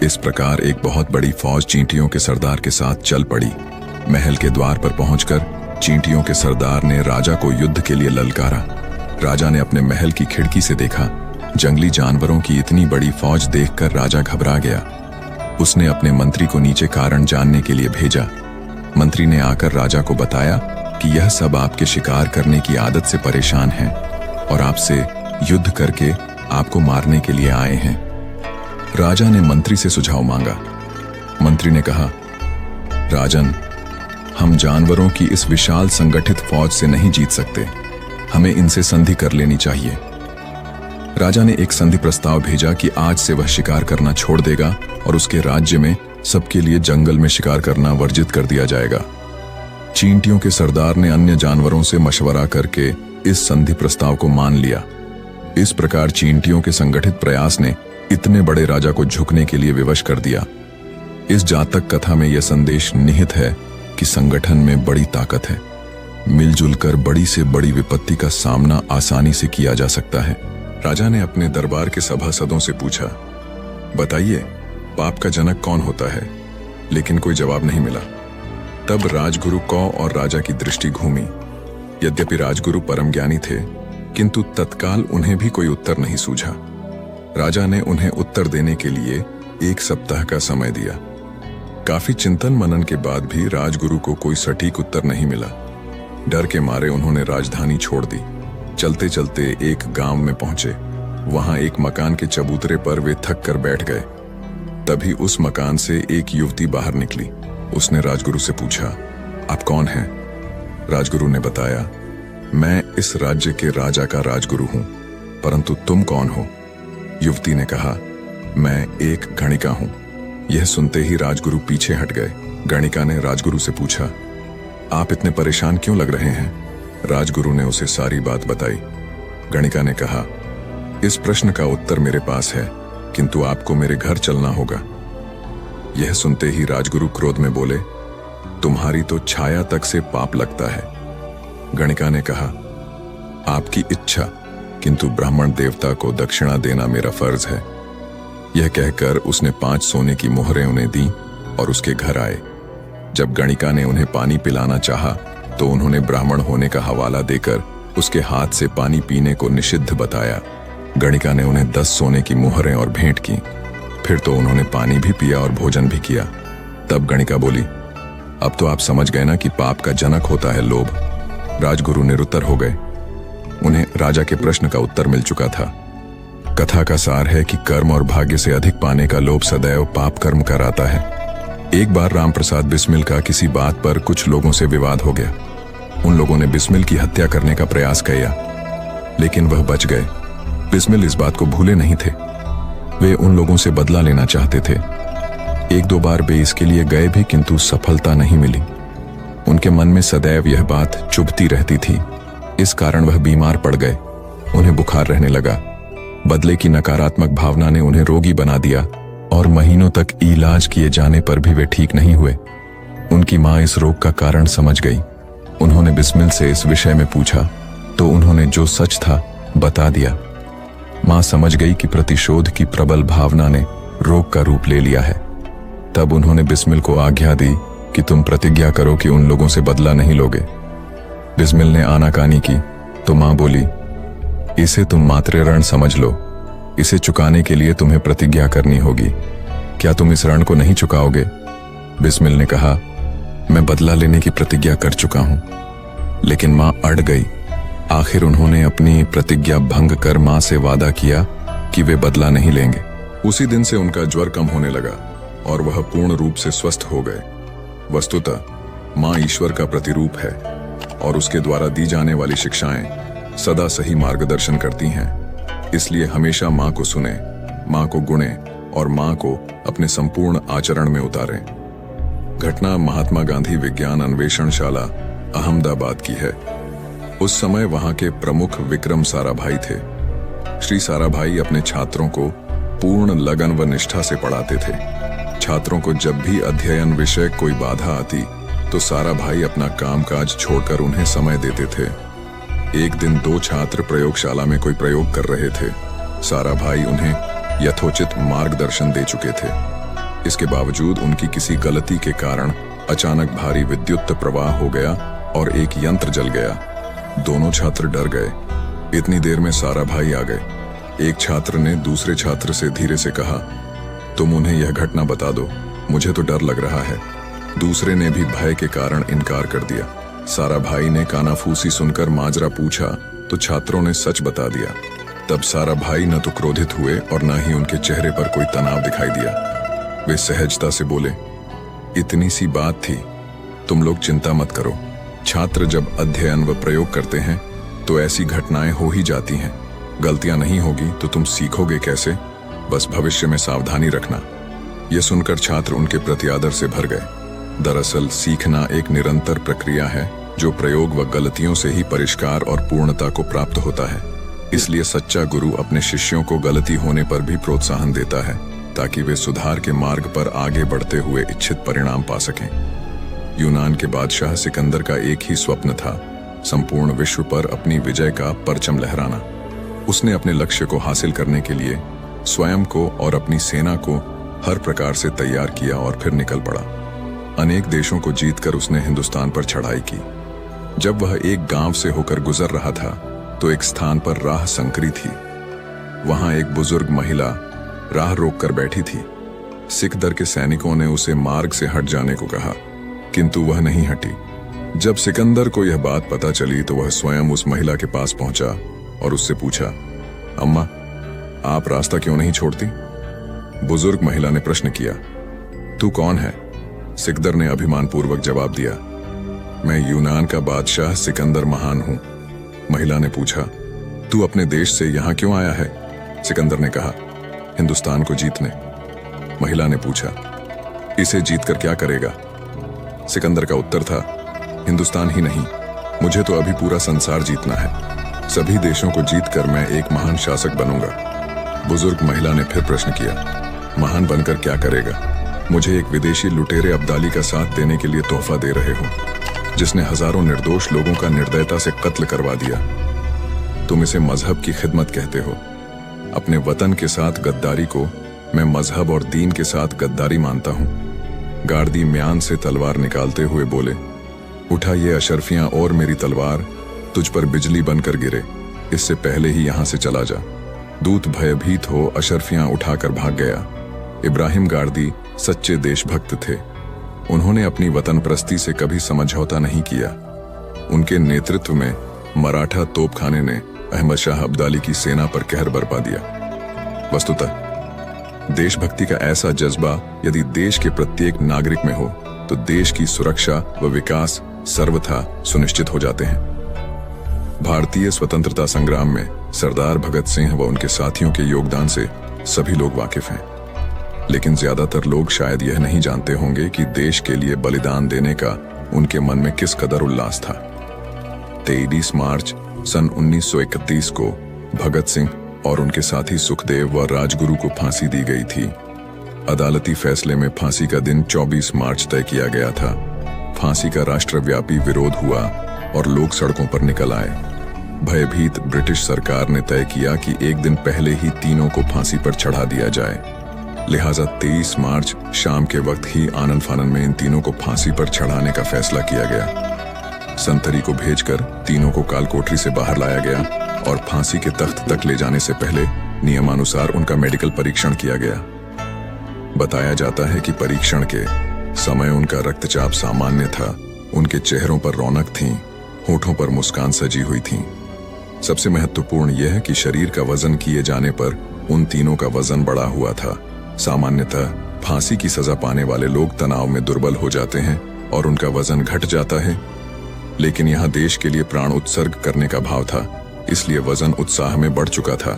इस प्रकार एक बहुत बड़ी फौज चींटियों के सरदार के साथ चल पड़ी। महल के द्वार पर पहुंचकर चींटियों के सरदार ने राजा को युद्ध के लिए ललकारा। राजा ने अपने महल की खिड़की से देखा। जंगली जानवरों की इतनी बड़ी फौज देखकर राजा घबरा गया। उसने अपने मंत्री को नीचे कारण जानने के लिए भेजा। मंत्री ने आकर राजा को बताया कि यह सब आपके शिकार करने की आदत से परेशान हैं और आपसे युद्ध करके आपको मारने के लिए आए हैं। राजा ने मंत्री से सुझाव मांगा। मंत्री ने कहा, राजन, हम जानवरों की इस विशाल संगठित फौज से नहीं जीत सकते। हमें इनसे संधि कर लेनी चाहिए। राजा ने एक संधि प्रस्ताव भेजा कि आज से वह शिकार करना छोड़ देगा और उसके राज्य में सबके लिए जंगल में शिकार करना वर्जित कर दिया जाएगा। चींटियों के सरदार ने अन्य जानवरों से मशवरा करके इस संधि प्रस्ताव को मान लिया। इस प्रकार चींटियों के संगठित प्रयास ने इतने बड़े राजा को झुकने के लिए विवश कर दिया। इस जातक कथा में यह संदेश निहित है कि संगठन में बड़ी ताकत है। मिलजुल कर बड़ी से बड़ी विपत्ति का सामना आसानी से किया जा सकता है। राजा ने अपने दरबार के सभासदों से पूछा, बताइए, पाप का जनक कौन होता है? लेकिन कोई जवाब नहीं मिला। तब राजगुरु कौ और राजा की दृष्टि घूमी। यद्यपि राजगुरु परम ज्ञानी थे, किंतु तत्काल उन्हें भी कोई उत्तर नहीं सूझा। राजा ने उन्हें उत्तर देने के लिए 1 सप्ताह का समय दिया। काफी चिंतन मनन के बाद भी राजगुरु को कोई सटीक उत्तर नहीं मिला। डर के मारे उन्होंने राजधानी छोड़ दी। चलते चलते एक गांव में पहुंचे। वहां एक मकान के चबूतरे पर वे थक कर बैठ गए। तभी उस मकान से एक युवती बाहर निकली। उसने राजगुरु से पूछा, आप कौन हैं? राजगुरु ने बताया, मैं इस राज्य के राजा का राजगुरु हूं, परंतु तुम कौन हो? युवती ने कहा, मैं एक गणिका हूं। यह सुनते ही राजगुरु पीछे हट गए। गणिका ने राजगुरु से पूछा, आप इतने परेशान क्यों लग रहे हैं? राजगुरु ने उसे सारी बात बताई। गणिका ने कहा, इस प्रश्न का उत्तर मेरे पास है, किंतु आपको मेरे घर चलना होगा। यह सुनते ही राजगुरु क्रोध में बोले, तुम्हारी तो छाया तक से पाप लगता है। गणिका ने कहा, आपकी इच्छा, किंतु ब्राह्मण देवता को दक्षिणा देना मेरा फर्ज है। यह कहकर उसने 5 सोने की मोहरें उन्हें दी और उसके घर आए। जब गणिका ने उन्हें पानी पिलाना चाहा तो उन्होंने ब्राह्मण होने का हवाला देकर उसके हाथ से पानी पीने को निषिद्ध बताया। गणिका ने उन्हें 10 सोने की मोहरें और भेंट की। फिर तो उन्होंने पानी भी पिया और भोजन भी किया। तब गणिका बोली, अब तो आप समझ गए ना कि पाप का जनक होता है लोभ। राजगुरु निरुत्तर हो गए। उन्हें राजा के प्रश्न का उत्तर मिल चुका था। कथा का सार है कि कर्म और भाग्य से अधिक पाने का लोभ सदैव पाप कर्म कराता है। एक बार राम प्रसाद बिस्मिल का किसी बात पर कुछ लोगों से विवाद हो गया। उन लोगों ने बिस्मिल की हत्या करने का प्रयास किया, लेकिन वह बच गए। बिस्मिल इस बात को भूले नहीं थे। वे उन लोगों से बदला लेना चाहते थे। 1-2 बार वे इसके लिए गए भी, किंतु सफलता नहीं मिली। उनके मन में सदैव यह बात चुभती रहती थी। इस कारण वह बीमार पड़ गए। उन्हें बुखार रहने लगा। बदले की नकारात्मक भावना ने उन्हें रोगी बना दिया और महीनों तक इलाज किए जाने पर भी वे ठीक नहीं हुए। उनकी मां इस रोग का कारण समझ गई। उन्होंने बिस्मिल से इस विषय में पूछा तो उन्होंने जो सच था बता दिया। मां समझ गई कि प्रतिशोध की प्रबल भावना ने रोग का रूप ले लिया है। तब उन्होंने बिस्मिल को आज्ञा दी कि तुम प्रतिज्ञा करो कि उन लोगों से बदला नहीं लोगे। बिस्मिल ने आनाकानी की तो मां बोली, इसे तुम मातृ ऋण समझ लो, इसे चुकाने के लिए तुम्हें प्रतिज्ञा करनी होगी। क्या तुम इस ऋण को नहीं चुकाओगे? बिस्मिल ने कहा, मैं बदला लेने की प्रतिज्ञा कर चुका हूं। लेकिन मां अड़ गई। आखिर उन्होंने अपनी प्रतिज्ञा भंग कर मां से वादा किया कि वे बदला नहीं लेंगे। उसी दिन से उनका ज्वर कम होने लगा और वह पूर्ण रूप से स्वस्थ हो गए। वस्तुतः मां ईश्वर का प्रतिरूप है और उसके द्वारा दी जाने वाली शिक्षाएं सदा सही मार्गदर्शन करती हैं। इसलिए हमेशा मां को सुने, मां को गुणे और मां को अपने संपूर्ण आचरण में उतारें। घटना महात्मा गांधी विज्ञान अन्वेषणशाला अहमदाबाद की है। उस समय वहां के प्रमुख विक्रम साराभाई थे। श्री साराभाई अपने छात्रों को पूर्ण लगन व निष्ठा से पढ़ाते थे। छात्रों को जब भी अध्ययन विषय कोई बाधा आती तो साराभाई अपना कामकाज छोड़कर उन्हें समय देते थे। एक दिन 2 छात्र प्रयोगशाला में कोई प्रयोग कर रहे थे। साराभाई उन्हें यथोचित मार्गदर्शन दे चुके थे। इसके बावजूद उनकी किसी गलती के कारण अचानक भारी विद्युत प्रवाह हो गया और एक यंत्र जल गया। दोनों छात्र डर गए। इतनी देर में साराभाई आ गए। एक छात्र ने दूसरे छात्र से धीरे से कहा, तुम उन्हें यह घटना बता दो, मुझे तो डर लग रहा है। दूसरे ने भी भय के कारण इनकार कर दिया। साराभाई ने कानाफूसी सुनकर माजरा पूछा तो छात्रों ने सच बता दिया। तब साराभाई न तो क्रोधित हुए और न ही उनके चेहरे पर कोई तनाव दिखाई दिया। वे सहजता से बोले, इतनी सी बात थी, तुम लोग चिंता मत करो। छात्र जब अध्ययन व प्रयोग करते हैं तो ऐसी घटनाएं हो ही जाती हैं। गलतियां नहीं होगी तो तुम सीखोगे कैसे? बस भविष्य में सावधानी रखना। यह सुनकर छात्र उनके प्रति आदर से भर गए। दरअसल सीखना एक निरंतर प्रक्रिया है जो प्रयोग व गलतियों से ही परिष्कार और पूर्णता को प्राप्त होता है। इसलिए सच्चा गुरु अपने शिष्यों को गलती होने पर भी प्रोत्साहन देता है ताकि वे सुधार के मार्ग पर आगे बढ़ते हुए इच्छित परिणाम पा सकें। यूनान के बादशाह सिकंदर का एक ही स्वप्न था, संपूर्ण विश्व पर अपनी विजय का परचम लहराना। उसने अपने लक्ष्य को हासिल करने के लिए स्वयं को और अपनी सेना को हर प्रकार से तैयार किया और फिर निकल पड़ा। अनेक देशों को जीतकर उसने हिंदुस्तान पर चढ़ाई की। जब वह एक गांव से होकर गुजर रहा था तो एक स्थान पर राह संकरी थी। वहां एक बुजुर्ग महिला राह रोककर बैठी थी। सिख दल के सैनिकों ने उसे मार्ग से हट जाने को कहा, किंतु वह नहीं हटी। जब सिकंदर को यह बात पता चली तो वह स्वयं उस महिला के पास पहुंचा और उससे पूछा, अम्मा, आप रास्ता क्यों नहीं छोड़ती? बुजुर्ग महिला ने प्रश्न किया, तू कौन है? सिकंदर ने अभिमानपूर्वक जवाब दिया, मैं यूनान का बादशाह सिकंदर महान हूं। महिला ने पूछा, तू अपने देश से यहां क्यों आया है? सिकंदर ने कहा, हिंदुस्तान को जीतने। महिला ने पूछा, इसे जीतकर क्या करेगा? सिकंदर का उत्तर था, हिंदुस्तान ही नहीं, मुझे तो अभी पूरा संसार जीतना है। सभी देशों को जीतकर मैं एक महान शासक बनूंगा। बुजुर्ग महिला ने फिर प्रश्न किया, महान बनकर क्या करेगा? मुझे एक विदेशी लुटेरे अब्दाली का साथ देने के लिए तोहफा दे रहे हो, जिसने हजारों निर्दोष लोगों का निर्दयता से कत्ल करवा दिया। तुम इसे मजहब की खिदमत कहते हो। अपने वतन के साथ गद्दारी को मैं मजहब और दीन के साथ गद्दारी मानता हूं। गार्दी म्यान से तलवार निकालते हुए बोले, उठा ये अशरफियां और मेरी तलवार तुझ पर बिजली बनकर गिरे, इससे पहले ही यहां से चला जा। दूत भयभीत हो अशरफियां उठाकर भाग गया। इब्राहिम गार्दी सच्चे देशभक्त थे। उन्होंने अपनी वतन परस्ती से कभी समझौता नहीं किया। उनके नेतृत्व में मराठा तोपखाने ने अहमद शाह अब्दाली की सेना पर कहर बरपा दिया। वस्तुतः देशभक्ति का ऐसा जज्बा यदि देश के प्रत्येक नागरिक में हो तो देश की सुरक्षा व विकास सर्वथा सुनिश्चित हो जाते हैं। भारतीय स्वतंत्रता संग्राम में सरदार भगत सिंह व उनके साथियों के योगदान से सभी लोग वाकिफ हैं, लेकिन ज्यादातर लोग शायद यह नहीं जानते होंगे कि देश के लिए बलिदान देने का उनके मन में किस कदर उल्लास था। 23 मार्च सन 1931 को भगत सिंह और उनके साथी सुखदेव व राजगुरु को फांसी दी गई थी। अदालती फैसले में फांसी का दिन 24 मार्च तय किया गया था। फांसी का राष्ट्रव्यापी विरोध हुआ और लोग सड़कों पर निकल आए। भयभीत ब्रिटिश सरकार ने तय किया कि एक दिन पहले ही तीनों को फांसी पर चढ़ा दिया जाए। लिहाजा 23 मार्च शाम के वक्त ही आनन फानन में इन तीनों को फांसी पर चढ़ाने का फैसला किया गया। संतरी को भेजकर तीनों को कालकोठरी से बाहर लाया गया और फांसी के तख्त तक ले जाने से पहले नियमानुसार उनका मेडिकल परीक्षण किया गया। बताया जाता है कि परीक्षण के समय उनका रक्तचाप सामान्य था, उनके चेहरों पर रौनक थी, होठों पर मुस्कान सजी हुई थी। सबसे महत्वपूर्ण यह है कि शरीर का वजन किए जाने पर उन तीनों का वजन बढ़ा हुआ था। सामान्यतः फांसी की सजा पाने वाले लोग तनाव में दुर्बल हो जाते हैं और उनका वजन घट जाता है, लेकिन यहाँ देश के लिए प्राण उत्सर्ग करने का भाव था, इसलिए वजन उत्साह में बढ़ चुका था।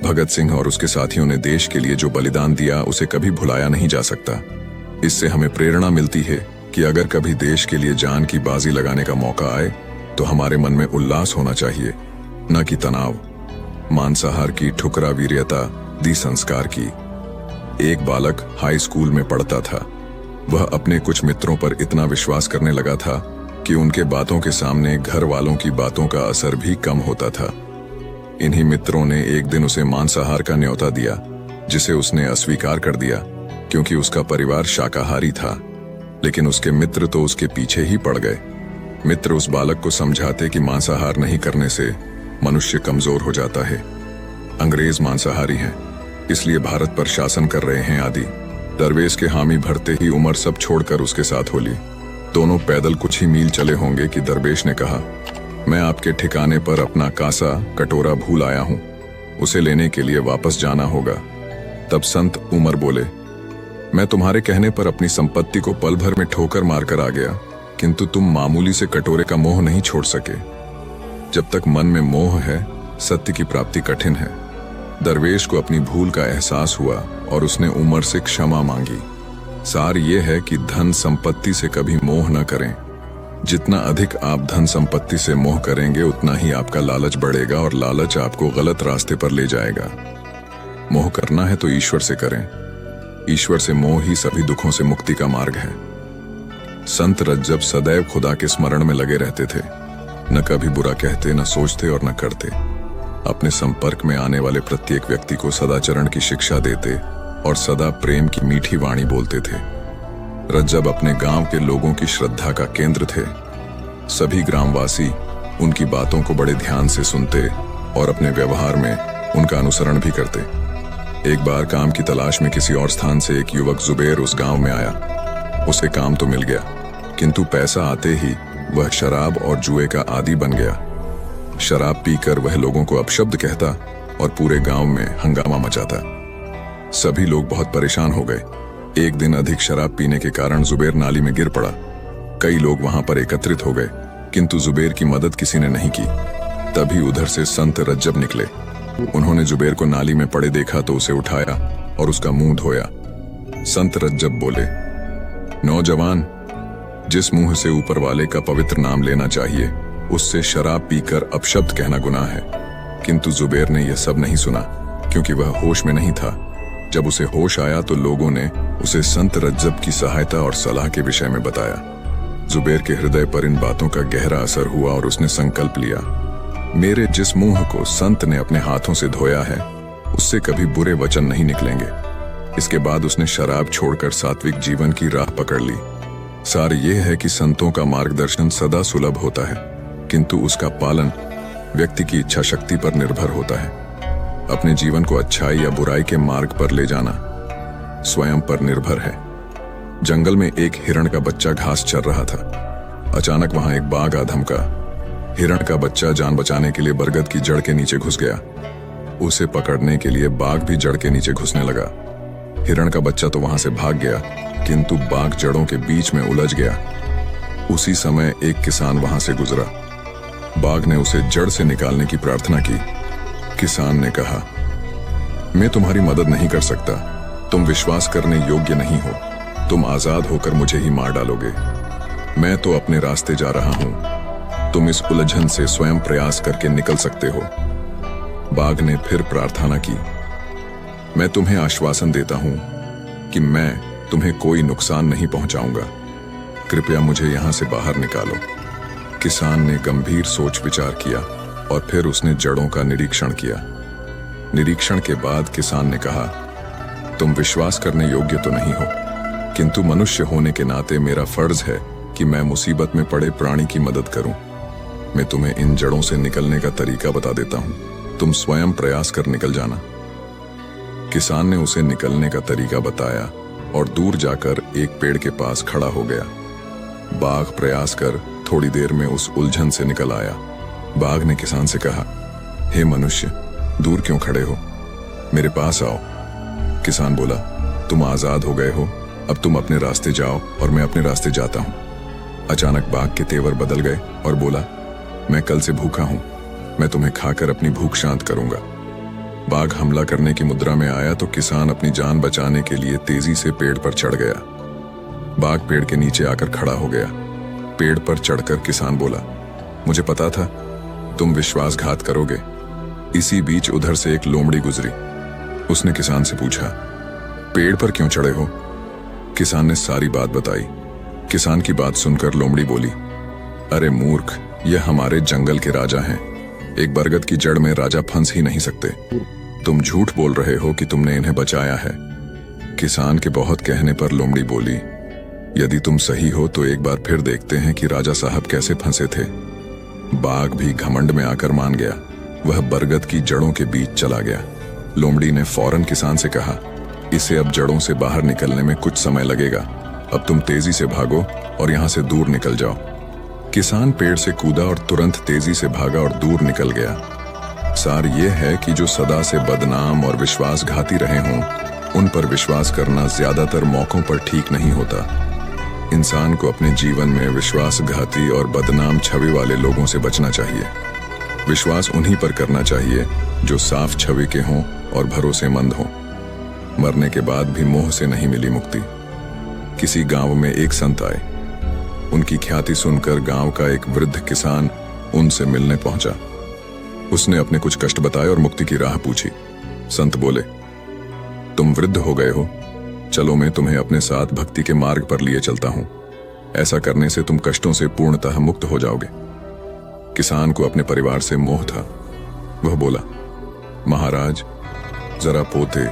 भगत सिंह और उसके साथियों ने देश के लिए जो बलिदान दिया उसे कभी भुलाया नहीं जा सकता। इससे हमें प्रेरणा मिलती है कि अगर कभी देश के लिए जान की बाजी लगाने का मौका आए तो हमारे मन में उल्लास होना चाहिए, न कि तनाव। मांसाहार की ठुकरा वीर्यता दी संस्कार की। एक बालक हाई स्कूल में पढ़ता था। वह अपने कुछ मित्रों पर इतना विश्वास करने लगा था कि उनके बातों के सामने घर वालों की बातों का असर भी कम होता था। इन्हीं मित्रों ने एक दिन उसे मांसाहार का न्योता दिया, जिसे उसने अस्वीकार कर दिया क्योंकि उसका परिवार शाकाहारी था। लेकिन उसके मित्र तो उसके पीछे ही पड़ गए। मित्र उस बालक को समझाते कि मांसाहार नहीं करने से मनुष्य कमजोर हो जाता है, अंग्रेज मांसाहारी हैं, इसलिए भारत पर शासन कर रहे हैं आदि। दरवेश के हामी भरते ही उमर सब छोड़कर उसके साथ हो ली। दोनों पैदल कुछ ही मील चले होंगे कि दरवेश ने कहा, मैं आपके ठिकाने पर अपना कासा कटोरा भूल आया हूं, उसे लेने के लिए वापस जाना होगा। तब संत उमर बोले, मैं तुम्हारे कहने पर अपनी संपत्ति को पल भर में ठोकर मारकर आ गया, किंतु तुम मामूली से कटोरे का मोह नहीं छोड़ सके। जब तक मन में मोह है, सत्य की प्राप्ति कठिन है। दरवेश को अपनी भूल का एहसास हुआ और उसने उमर से क्षमा मांगी। सार ये है कि धन संपत्ति से कभी मोह न करें। जितना अधिक आप धन संपत्ति से मोह करेंगे उतना ही आपका लालच बढ़ेगा और लालच आपको गलत रास्ते पर ले जाएगा। मोह करना है तो ईश्वर से करें। ईश्वर से मोह ही सभी दुखों से मुक्ति का मार्ग है। संत रज्जब सदैव खुदा के स्मरण में लगे रहते थे। न कभी बुरा कहते, न सोचते और न करते। अपने संपर्क में आने वाले प्रत्येक व्यक्ति को सदाचरण की शिक्षा देते और सदा प्रेम की मीठी वाणी बोलते थे। रज्जब अपने गांव के लोगों की श्रद्धा का केंद्र थे। सभी ग्रामवासी उनकी बातों को बड़े ध्यान से सुनते और अपने व्यवहार में उनका अनुसरण भी करते। एक बार काम की तलाश में किसी और स्थान से एक युवक जुबेर उस गांव में आया। उसे काम तो मिल गया, किंतु पैसा आते ही वह शराब और जुए का आदी बन गया। शराब पीकर वह लोगों को अपशब्द कहता और पूरे गांव में हंगामा मचाता। सभी लोग बहुत परेशान हो गए। एक दिन अधिक शराब पीने के कारण जुबेर नाली में गिर पड़ा। कई लोग वहां पर एकत्रित हो गए, किंतु जुबेर की मदद किसी ने नहीं की। तभी उधर से संत रज्जब निकले। उन्होंने जुबेर को नाली में पड़े देखा तो उसे उठाया और उसका मुंह धोया। संत रज्जब बोले, नौजवान, जिस मुंह से ऊपर वाले का पवित्र नाम लेना चाहिए उससे शराब पीकर अपशब्द कहना गुनाह है। किंतु जुबेर ने यह सब नहीं सुना, क्योंकि वह होश में नहीं था। जब उसे होश आया तो लोगों ने उसे संत रज्जब की सहायता और सलाह के विषय में बताया। जुबेर के हृदय पर इन बातों का गहरा असर हुआ और उसने संकल्प लिया, मेरे जिस मुंह को संत ने अपने हाथों से धोया है उससे कभी बुरे वचन नहीं निकलेंगे। इसके बाद उसने शराब छोड़कर सात्विक जीवन की राह पकड़ ली। सार यह है कि संतों का मार्गदर्शन सदा सुलभ होता है, किंतु उसका पालन व्यक्ति की इच्छा शक्ति पर निर्भर होता है। अपने जीवन को अच्छाई या बुराई के मार्ग पर ले जाना स्वयं पर निर्भर है। जंगल में एक हिरण का बच्चा घास चर रहा था। अचानक वहां एक बाघ आ धमका। हिरण का बच्चा जान बचाने के लिए बरगद की जड़ के नीचे घुस गया। उसे पकड़ने के लिए बाघ भी जड़ के नीचे घुसने लगा। हिरण का बच्चा तो वहां से भाग गया, किंतु बाघ जड़ों के बीच में उलझ गया। उसी समय एक किसान वहां से गुजरा। बाघ ने उसे जड़ से निकालने की प्रार्थना की। किसान ने कहा, मैं तुम्हारी मदद नहीं कर सकता, तुम विश्वास करने योग्य नहीं हो, तुम आजाद होकर मुझे ही मार डालोगे। मैं तो अपने रास्ते जा रहा हूं, तुम इस उलझन से स्वयं प्रयास करके निकल सकते हो। बाघ ने फिर प्रार्थना की, मैं तुम्हें आश्वासन देता हूं कि मैं तुम्हें कोई नुकसान नहीं पहुंचाऊंगा, कृपया मुझे यहां से बाहर निकालो। किसान ने गंभीर सोच विचार किया और फिर उसने जड़ों का निरीक्षण किया। निरीक्षण के बाद किसान ने कहा, तुम विश्वास करने योग्य तो नहीं हो, किंतु मनुष्य होने के नाते मेरा फर्ज है कि मैं मुसीबत में पड़े प्राणी की मदद करूं। मैं तुम्हें इन जड़ों से निकलने का तरीका बता देता हूं, तुम स्वयं प्रयास कर निकल जाना। किसान ने उसे निकलने का तरीका बताया और दूर जाकर एक पेड़ के पास खड़ा हो गया। बाघ प्रयास कर थोड़ी देर में उस उलझन से निकल आया। बाघ ने किसान से कहा, हे मनुष्य, दूर क्यों खड़े हो, मेरे पास आओ। किसान बोला, तुम आजाद हो गए हो, अब तुम अपने रास्ते जाओ और मैं अपने रास्ते जाता हूं। अचानक बाघ के तेवर बदल गए और बोला, मैं कल से भूखा हूं, मैं तुम्हें खाकर अपनी भूख शांत करूंगा। बाघ हमला करने की मुद्रा में आया तो किसान अपनी जान बचाने के लिए तेजी से पेड़ पर चढ़ गया। बाघ पेड़ के नीचे आकर खड़ा हो गया। पेड़ पर चढ़कर किसान बोला, मुझे पता था तुम विश्वासघात करोगे। इसी बीच उधर से एक लोमड़ी गुजरी। उसने किसान से पूछा, पेड़ पर क्यों चढ़े हो? किसान ने सारी बात बताई। किसान की बात सुनकर लोमड़ी बोली, अरे मूर्ख, यह हमारे जंगल के राजा हैं। एक बरगद की जड़ में राजा फंस ही नहीं सकते। तुम झूठ बोल रहे हो कि तुमने इन्हें बचाया है। किसान के बहुत कहने पर लोमड़ी बोली, यदि तुम सही हो तो एक बार फिर देखते हैं कि राजा साहब कैसे फंसे थे। बाघ भी घमंड में आकर मान गया। वह बरगद की जड़ों के बीच चला गया। लोमड़ी ने फौरन किसान से कहा, इसे अब जड़ों से बाहर निकलने में कुछ समय लगेगा। अब तुम तेजी से भागो और यहां से दूर निकल जाओ। किसान पेड़ से कूदा और तुरंत तेजी से भागा और दूर निकल गया। सार यह है कि जो सदा से बदनाम और विश्वासघाती रहे हों, उन पर विश्वास करना ज्यादातर मौकों पर ठीक नहीं होता। इंसान को अपने जीवन में विश्वासघाती और बदनाम छवि वाले लोगों से बचना चाहिए। विश्वास उन्हीं पर करना चाहिए जो साफ छवि के हों और भरोसेमंद हों। मरने के बाद भी मोह से नहीं मिली मुक्ति। किसी गांव में एक संत आए। उनकी ख्याति सुनकर गांव का एक वृद्ध किसान उनसे मिलने पहुंचा। उसने अपने कुछ कष्ट बताए और मुक्ति की राह पूछी। संत बोले, तुम वृद्ध हो गए हो, चलो मैं तुम्हें अपने साथ भक्ति के मार्ग पर लिए चलता हूं। ऐसा करने से तुम कष्टों से पूर्णतः मुक्त हो जाओगे। किसान को अपने परिवार से मोह था। वह बोला, महाराज, जरा पोते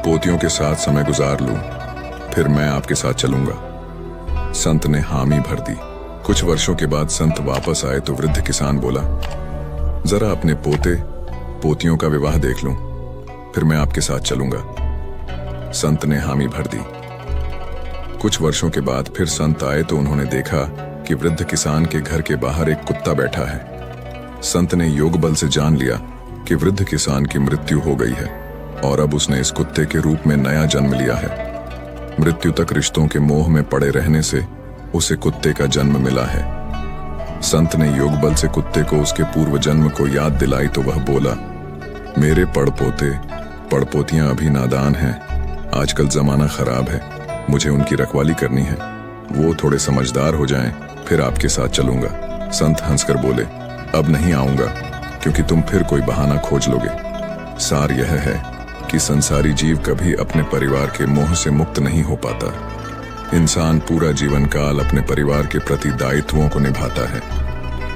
पोतियों के साथ समय गुजार लूं, फिर मैं आपके साथ चलूंगा। संत ने हामी भर दी। कुछ वर्षों के बाद संत वापस आए तो वृद्ध किसान बोला, जरा अपने पोते पोतियों का विवाह देख लूं, फिर मैं आपके साथ चलूंगा। संत ने हामी भर दी। कुछ वर्षों के बाद फिर संत आए तो उन्होंने देखा कि वृद्ध किसान के घर के बाहर एक कुत्ता बैठा है। संत ने योग बल से जान लिया कि वृद्ध किसान की मृत्यु हो गई है और अब उसने इस कुत्ते के रूप में नया जन्म लिया है। मृत्यु तक रिश्तों के मोह में पड़े रहने से उसे कुत्ते का जन्म मिला है। संत ने योग बल से कुत्ते को उसके पूर्व जन्म को याद दिलाई तो वह बोला, मेरे पड़पोते पड़पोतियां अभी नादान हैं। आजकल जमाना खराब है, मुझे उनकी रखवाली करनी है। वो थोड़े समझदार हो जाएं, फिर आपके साथ चलूंगा। संत हंसकर बोले, अब नहीं आऊंगा, क्योंकि तुम फिर कोई बहाना खोज लोगे। सार यह है कि संसारी जीव कभी अपने परिवार के मोह से मुक्त नहीं हो पाता। इंसान पूरा जीवन काल अपने परिवार के प्रति दायित्वों को निभाता है,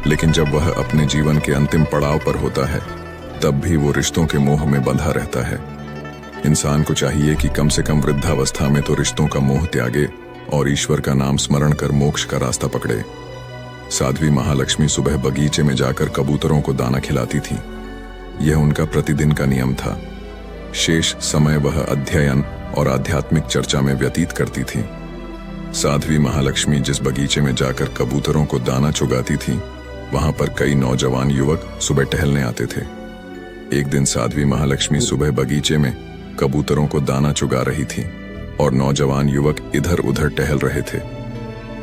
लेकिन जब वह अपने जीवन के अंतिम पड़ाव पर होता है, तब भी वो रिश्तों के मोह में बंधा रहता है। इंसान को चाहिए कि कम से कम वृद्धावस्था में तो रिश्तों का मोह त्यागे और ईश्वर का नाम स्मरण कर मोक्ष का रास्ता पकड़े। साध्वी महालक्ष्मी सुबह बगीचे में जाकर कबूतरों को दाना खिलाती थी। यह उनका प्रतिदिन का नियम था। शेष समय वह अध्ययन और आध्यात्मिक चर्चा में व्यतीत करती थी। साध्वी महालक्ष्मी जिस बगीचे में जाकर कबूतरों को दाना चुगाती थी, वहां पर कई नौजवान युवक सुबह टहलने आते थे। एक दिन साध्वी महालक्ष्मी सुबह बगीचे में कबूतरों को दाना चुगा रही थी और नौजवान युवक इधर उधर टहल रहे थे।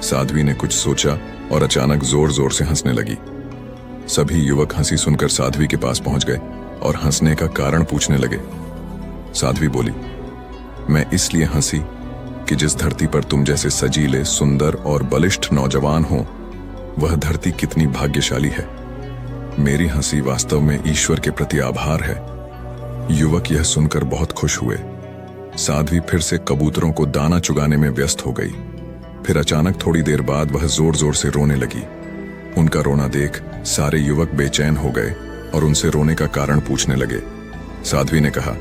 साध्वी ने कुछ सोचा और अचानक जोर जोर से हंसने लगी। सभी युवक हंसी सुनकर साध्वी के पास पहुंच गए और हंसने का कारण पूछने लगे। साध्वी बोली, मैं इसलिए हंसी कि जिस धरती पर तुम जैसे सजीले, सुंदर और बलिष्ठ नौजवान हो, वह धरती कितनी भाग्यशाली है। मेरी हंसी वास्तव में ईश्वर के प्रति आभार है। युवक यह सुनकर बहुत खुश हुए। साध्वी फिर से कबूतरों को दाना चुगाने में व्यस्त हो गई। फिर अचानक थोड़ी देर बाद वह जोर जोर से रोने लगी। उनका रोना देख सारे युवक बेचैन हो गए और उनसे रोने का कारण पूछने लगे। साध्वी ने कहा,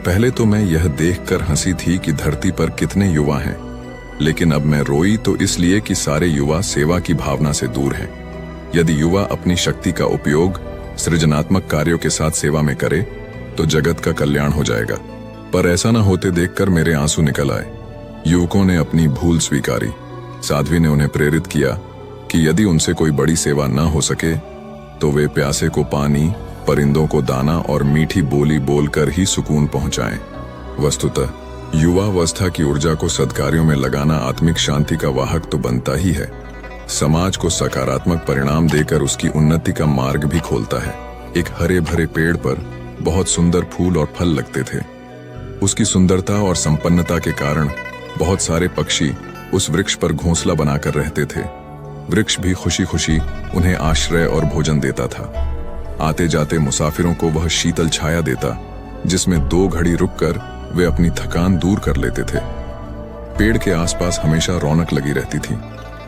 पहले तो मैं यह देखकर हंसी थी कि धरती पर कितने युवा हैं, लेकिन अब मैं रोई तो इसलिए कि सारे युवा सेवा की भावना से दूर हैं। यदि युवा अपनी शक्ति का उपयोग सृजनात्मक कार्यों के साथ सेवा में करे तो जगत का कल्याण हो जाएगा। पर ऐसा न होते देखकर मेरे आंसू निकल आए। युवकों ने अपनी भूल स्वीकारी। साध्वी ने उन्हें प्रेरित किया कि यदि उनसे कोई बड़ी सेवा न हो सके तो वे प्यासे को पानी, परिंदों को दाना और मीठी बोली बोलकर ही सुकून पहुंचाएं। वस्तुतः युवावस्था की ऊर्जा को सद्कार्यों में लगाना आत्मिक शांति का वाहक तो बनता ही है, समाज को सकारात्मक परिणाम देकर उसकी उन्नति का मार्ग भी खोलता है। एक हरे भरे पेड़ पर बहुत सुंदर फूल और फल लगते थे। उसकी सुंदरता और संपन्नता के कारण बहुत सारे पक्षी उस वृक्ष पर घोंसला बनाकर रहते थे। वृक्ष भी खुशी खुशी उन्हें आश्रय और भोजन देता था। आते जाते मुसाफिरों को वह शीतल छाया देता जिसमें 2 घड़ी रुककर वे अपनी थकान दूर कर लेते थे। पेड़ के आसपास हमेशा रौनक लगी रहती थी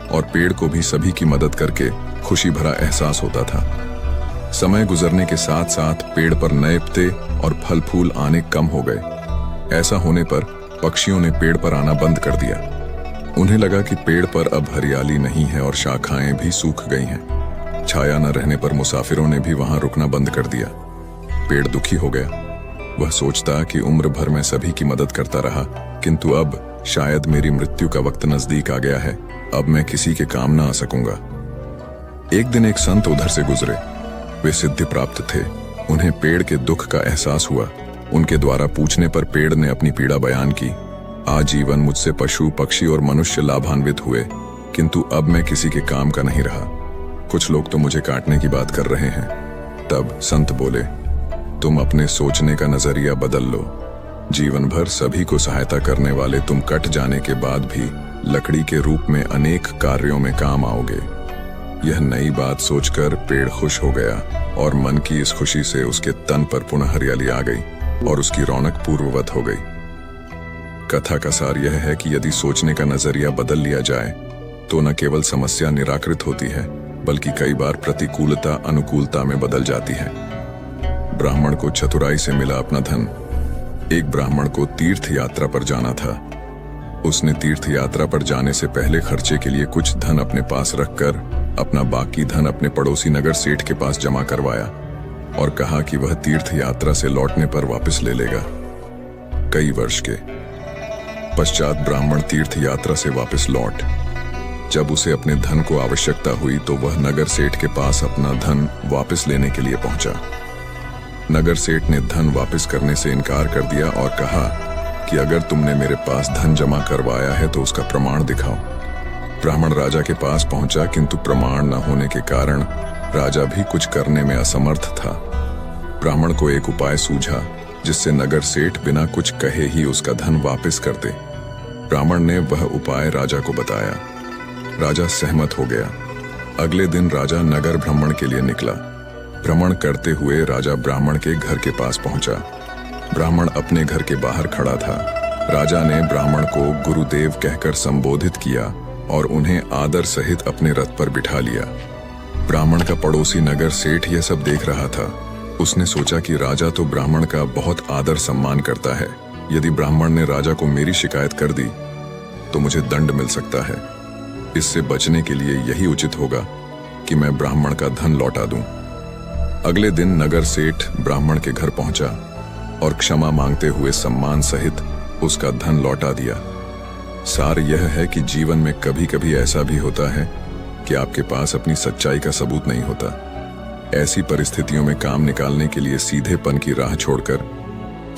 और पेड़ को भी सभी की मदद करके खुशी भरा एहसास होता था। समय गुजरने के साथ साथ पेड़ पर नए पत्ते और फल फूल आने कम हो गए। ऐसा होने पर पक्षियों ने पेड़ पर आना बंद कर दिया। उन्हें लगा कि पेड़ पर अब हरियाली नहीं है और शाखाएं भी सूख गई हैं। छाया न रहने पर मुसाफिरों ने भी वहां रुकना बंद कर दिया। पेड़ दुखी हो गया। वह सोचता कि उम्र भर में सभी की मदद करता रहा, किंतु अब शायद मेरी मृत्यु का वक्त नजदीक आ गया है। अब मैं किसी के काम ना आ सकूंगा। एक दिन एक संत उधर से गुजरे। वे सिद्धि प्राप्त थे। उन्हें पेड़ के दुख का एहसास हुआ। उनके द्वारा पूछने पर पेड़ ने अपनी पीड़ा बयान की। आजीवन मुझसे पशु, पक्षी और मनुष्य लाभान्वित हुए, किंतु अब मैं किसी के काम का नहीं रहा। कुछ लोग तो मुझे काटने की बात कर रहे हैं। तब संत बोले, तुम अपने सोचने का नजरिया बदल लो। जीवन भर सभी को सहायता करने वाले तुम कट जाने के बाद भी लकड़ी के रूप में अनेक कार्यों में काम आओगे। यह नई बात सोचकर पेड़ खुश हो गया और मन की इस खुशी से उसके तन पर पुनः हरियाली आ गई और उसकी रौनक पूर्ववत हो गई। कथा का सार यह है कि यदि सोचने का नजरिया बदल लिया जाए तो न केवल समस्या निराकृत होती है, बल्कि कई बार प्रतिकूलता अनुकूलता में बदल जाती है। ब्राह्मण को चतुराई से मिला अपना धन। एक ब्राह्मण को तीर्थ यात्रा पर जाना था। उसने तीर्थ यात्रा पर जाने से पहले खर्चे के लिए कुछ धन अपने पास रखकर अपना बाकी धन अपने पड़ोसी नगर सेठ के पास जमा करवाया और कहा कि वह तीर्थ यात्रा से लौटने पर वापस ले लेगा। कई वर्ष के पश्चात ब्राह्मण तीर्थ यात्रा से वापस लौट। जब उसे अपने धन को आवश्यकता हुई तो वह नगर सेठ के पास अपना धन वापस लेने के लिए पहुंचा। नगर सेठ ने धन वापस करने से इनकार कर दिया और कहा कि अगर तुमने मेरे पास धन जमा करवाया है तो उसका प्रमाण दिखाओ। ब्राह्मण राजा के पास पहुंचा, किंतु प्रमाण न होने के कारण राजा भी कुछ करने में असमर्थ था। ब्राह्मण को एक उपाय सूझा जिससे नगर सेठ बिना कुछ कहे ही उसका धन वापस कर दे। ब्राह्मण ने वह उपाय राजा को बताया। राजा सहमत हो गया। अगले दिन राजा नगर भ्रमण के लिए निकला। भ्रमण करते हुए राजा ब्राह्मण के घर के पास पहुंचा। ब्राह्मण अपने घर के बाहर खड़ा था। राजा ने ब्राह्मण को गुरुदेव कहकर संबोधित किया और उन्हें आदर सहित अपने रथ पर बिठा लिया। ब्राह्मण का पड़ोसी नगर सेठ यह सब देख रहा था। उसने सोचा कि राजा तो ब्राह्मण का बहुत आदर सम्मान करता है। यदि ब्राह्मण ने राजा को मेरी शिकायत कर दी तो मुझे दंड मिल सकता है। इससे बचने के लिए यही उचित होगा कि मैं ब्राह्मण का धन लौटा दूं। अगले दिन नगर सेठ ब्राह्मण के घर पहुंचा और क्षमा मांगते हुए सम्मान सहित उसका धन लौटा दिया। सार यह है कि जीवन में कभी कभी ऐसा भी होता है कि आपके पास अपनी सच्चाई का सबूत नहीं होता। ऐसी परिस्थितियों में काम निकालने के लिए सीधेपन की राह छोड़कर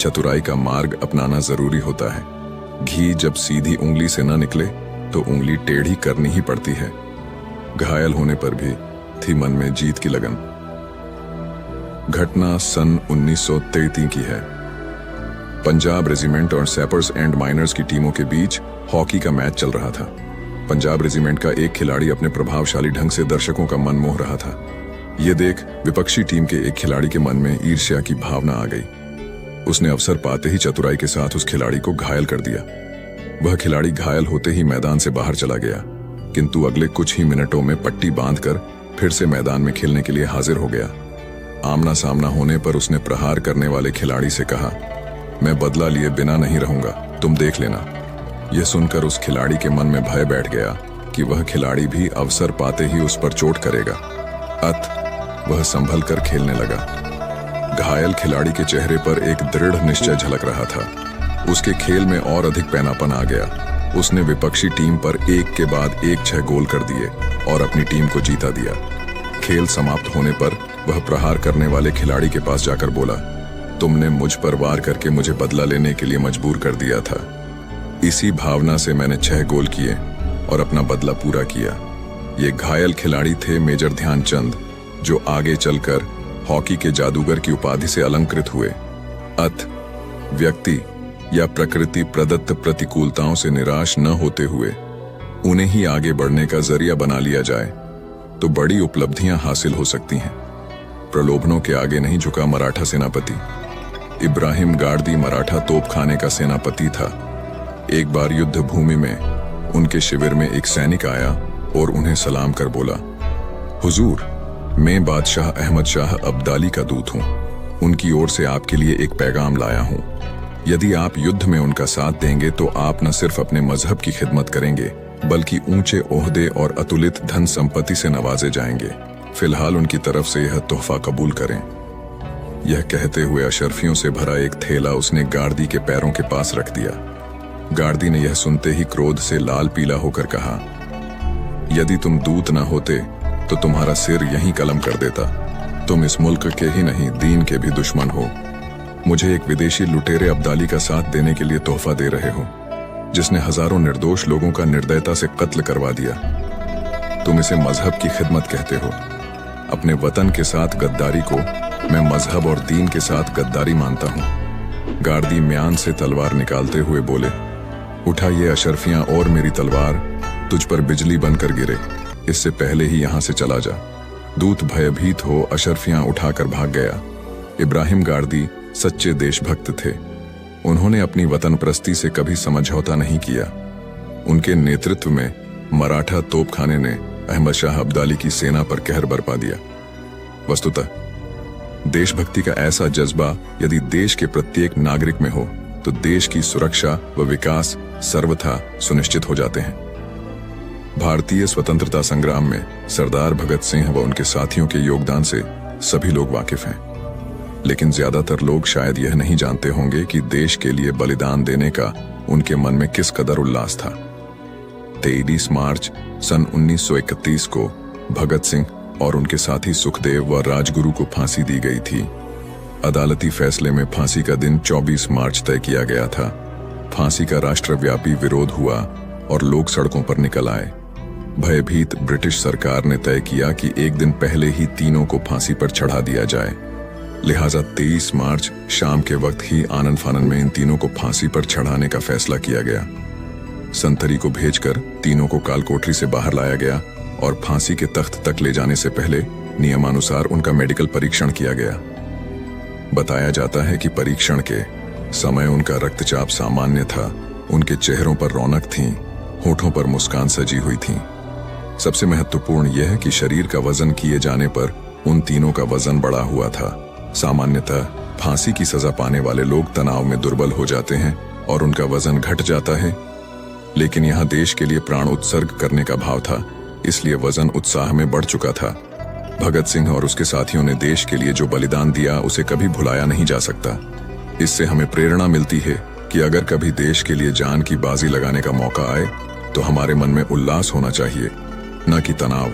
चतुराई का मार्ग अपनाना जरूरी होता है। घी जब सीधी उंगली से न निकले तो उंगली टेढ़ी करनी ही पड़ती है। घायल होने पर भी थी मन में जीत की लगन। घटना सन 1933 की है। पंजाब रेजिमेंट और सैपर्स एंड माइनर्स की टीमों के बीच हॉकी का मैच चल रहा था। पंजाब रेजिमेंट का एक खिलाड़ी अपने प्रभावशाली ढंग से दर्शकों का मन मोह रहा था। ये देख विपक्षी टीम के एक खिलाड़ी के मन में ईर्ष्या की भावना आ गई। उसने अवसर पाते ही चतुराई के साथ उस खिलाड़ी को घायल कर दिया। वह खिलाड़ी घायल होते ही मैदान से बाहर चला गया, किंतु अगले कुछ ही मिनटों में पट्टी बांधकर फिर से मैदान में खेलने के लिए हाजिर हो गया। आमना सामना होने पर उसने प्रहार करने वाले खिलाड़ी से कहा, मैं बदला लिए बिना नहीं रहूंगा, तुम देख लेना। यह सुनकर उस खिलाड़ी के मन में भय बैठ गया कि वह खिलाड़ी भी अवसर पाते ही उस पर चोट करेगा। अत वह संभल कर खेलने लगा। घायल खिलाड़ी के चेहरे पर एक दृढ़ निश्चय झलक रहा था। उसके खेल में और अधिक पैनापन आ गया। उसने विपक्षी टीम पर एक के बाद एक 6 गोल कर दिए और अपनी टीम को जीता दिया। खेल समाप्त होने पर वह प्रहार करने वाले खिलाड़ी के पास जाकर बोला, तुमने मुझ पर वार करके मुझे बदला लेने के लिए मजबूर कर दिया था। इसी भावना से मैंने 6 गोल किए और अपना बदला पूरा किया। ये घायल खिलाड़ी थे मेजर ध्यानचंद, जो आगे चलकर हॉकी के जादूगर की उपाधि से अलंकृत हुए। अत व्यक्ति या प्रकृति प्रदत्त प्रतिकूलताओं से निराश न होते हुए उन्हें ही आगे बढ़ने का जरिया बना लिया जाए तो बड़ी उपलब्धियां हासिल हो सकती हैं। प्रलोभनों के आगे नहीं झुका मराठा सेनापति। इब्राहिम गार्दी मराठा तोपखाने का सेनापति था। एक बार युद्ध भूमि में उनके शिविर में एक सैनिक आया और उन्हें सलाम कर बोला, हुजूर, मैं बादशाह अहमद शाह अब्दाली का दूत हूँ। उनकी ओर से आपके लिए एक पैगाम लाया हूँ। यदि आप युद्ध में उनका साथ देंगे तो आप न सिर्फ अपने मजहब की खिदमत करेंगे बल्कि ऊंचे ओहदे और अतुलित धन संपत्ति से नवाजे जाएंगे। फिलहाल उनकी तरफ से यह तोहफा कबूल करें। यह कहते हुए अशरफियों से भरा एक थैला उसने गार्दी के पैरों के पास रख दिया। गार्दी ने यह सुनते ही क्रोध से लाल पीला होकर कहा, यदि तुम दूत न होते तो तुम्हारा सिर यहीं कलम कर देता। तुम इस मुल्क के ही नहीं दीन के भी दुश्मन हो। मुझे एक विदेशी लुटेरे अब्दाली का साथ देने के लिए तोहफा दे रहे हो, जिसने हजारों निर्दोष लोगों का निर्दयता से कत्ल करवा दिया। तुम इसे मजहब की खिदमत कहते हो। अपने वतन के साथ गद्दारी को मैं मजहब और दीन के साथ गद्दारी मानता हूँ। गार्दी म्यान से तलवार निकालते हुए बोले, उठा ये अशरफियां और मेरी तलवार तुझ पर बिजली बनकर गिरे, इससे पहले ही यहाँ से चला जा। दूत भयभीत हो अशरफियां उठाकर भाग गया। इब्राहिम गार्दी सच्चे देशभक्त थे। उन्होंने अपनी वतन प्रस्ती से कभी समझौता नहीं किया। उनके नेतृत्व में मराठा तोपखाने ने अहमद शाह अब्दाली की सेना पर कहर बरपा दिया। वस्तुतः देशभक्ति का ऐसा जज्बा यदि देश के प्रत्येक नागरिक में हो तो देश की सुरक्षा व विकास सर्वथा सुनिश्चित हो जाते हैं। भारतीय स्वतंत्रता संग्राम में सरदार भगत सिंह व उनके साथियों के योगदान से सभी लोग वाकिफ हैं, लेकिन ज्यादातर लोग शायद यह नहीं जानते होंगे कि देश के लिए बलिदान देने का उनके मन में किस कदर उल्लास था। 23 मार्च सन 1931 को भगत सिंह और उनके साथी सुखदेव व राजगुरु को फांसी दी गई थी। अदालती फैसले में फांसी का दिन 24 मार्च तय किया गया था। फांसी का राष्ट्रव्यापी विरोध हुआ और लोग सड़कों पर निकल आए। भयभीत ब्रिटिश सरकार ने तय किया कि एक दिन पहले ही तीनों को फांसी पर चढ़ा दिया जाए। लिहाजा 23 मार्च शाम के वक्त ही आनन फानन में इन तीनों को फांसी पर चढ़ाने का फैसला किया गया। संतरी को भेजकर तीनों को कालकोठरी से बाहर लाया गया और फांसी के तख्त तक ले जाने से पहले नियमानुसार उनका मेडिकल परीक्षण किया गया। बताया जाता है कि परीक्षण के समय उनका रक्तचाप सामान्य था, उनके चेहरों पर रौनक थी, होठों पर मुस्कान सजी हुई थी। सबसे महत्वपूर्ण यह है कि शरीर का वजन किए जाने पर उन तीनों का वजन बढ़ा हुआ था। सामान्यतः फांसी की सजा पाने वाले लोग तनाव में दुर्बल हो जाते हैं और उनका वजन घट जाता है, लेकिन यहाँ देश के लिए प्राण उत्सर्ग करने का भाव था, इसलिए वजन उत्साह में बढ़ चुका था। भगत सिंह और उसके साथियों ने देश के लिए जो बलिदान दिया उसे कभी भुलाया नहीं जा सकता। इससे हमें प्रेरणा मिलती है कि अगर कभी देश के लिए जान की बाजी लगाने का मौका आए तो हमारे मन में उल्लास होना चाहिए, न कि तनाव।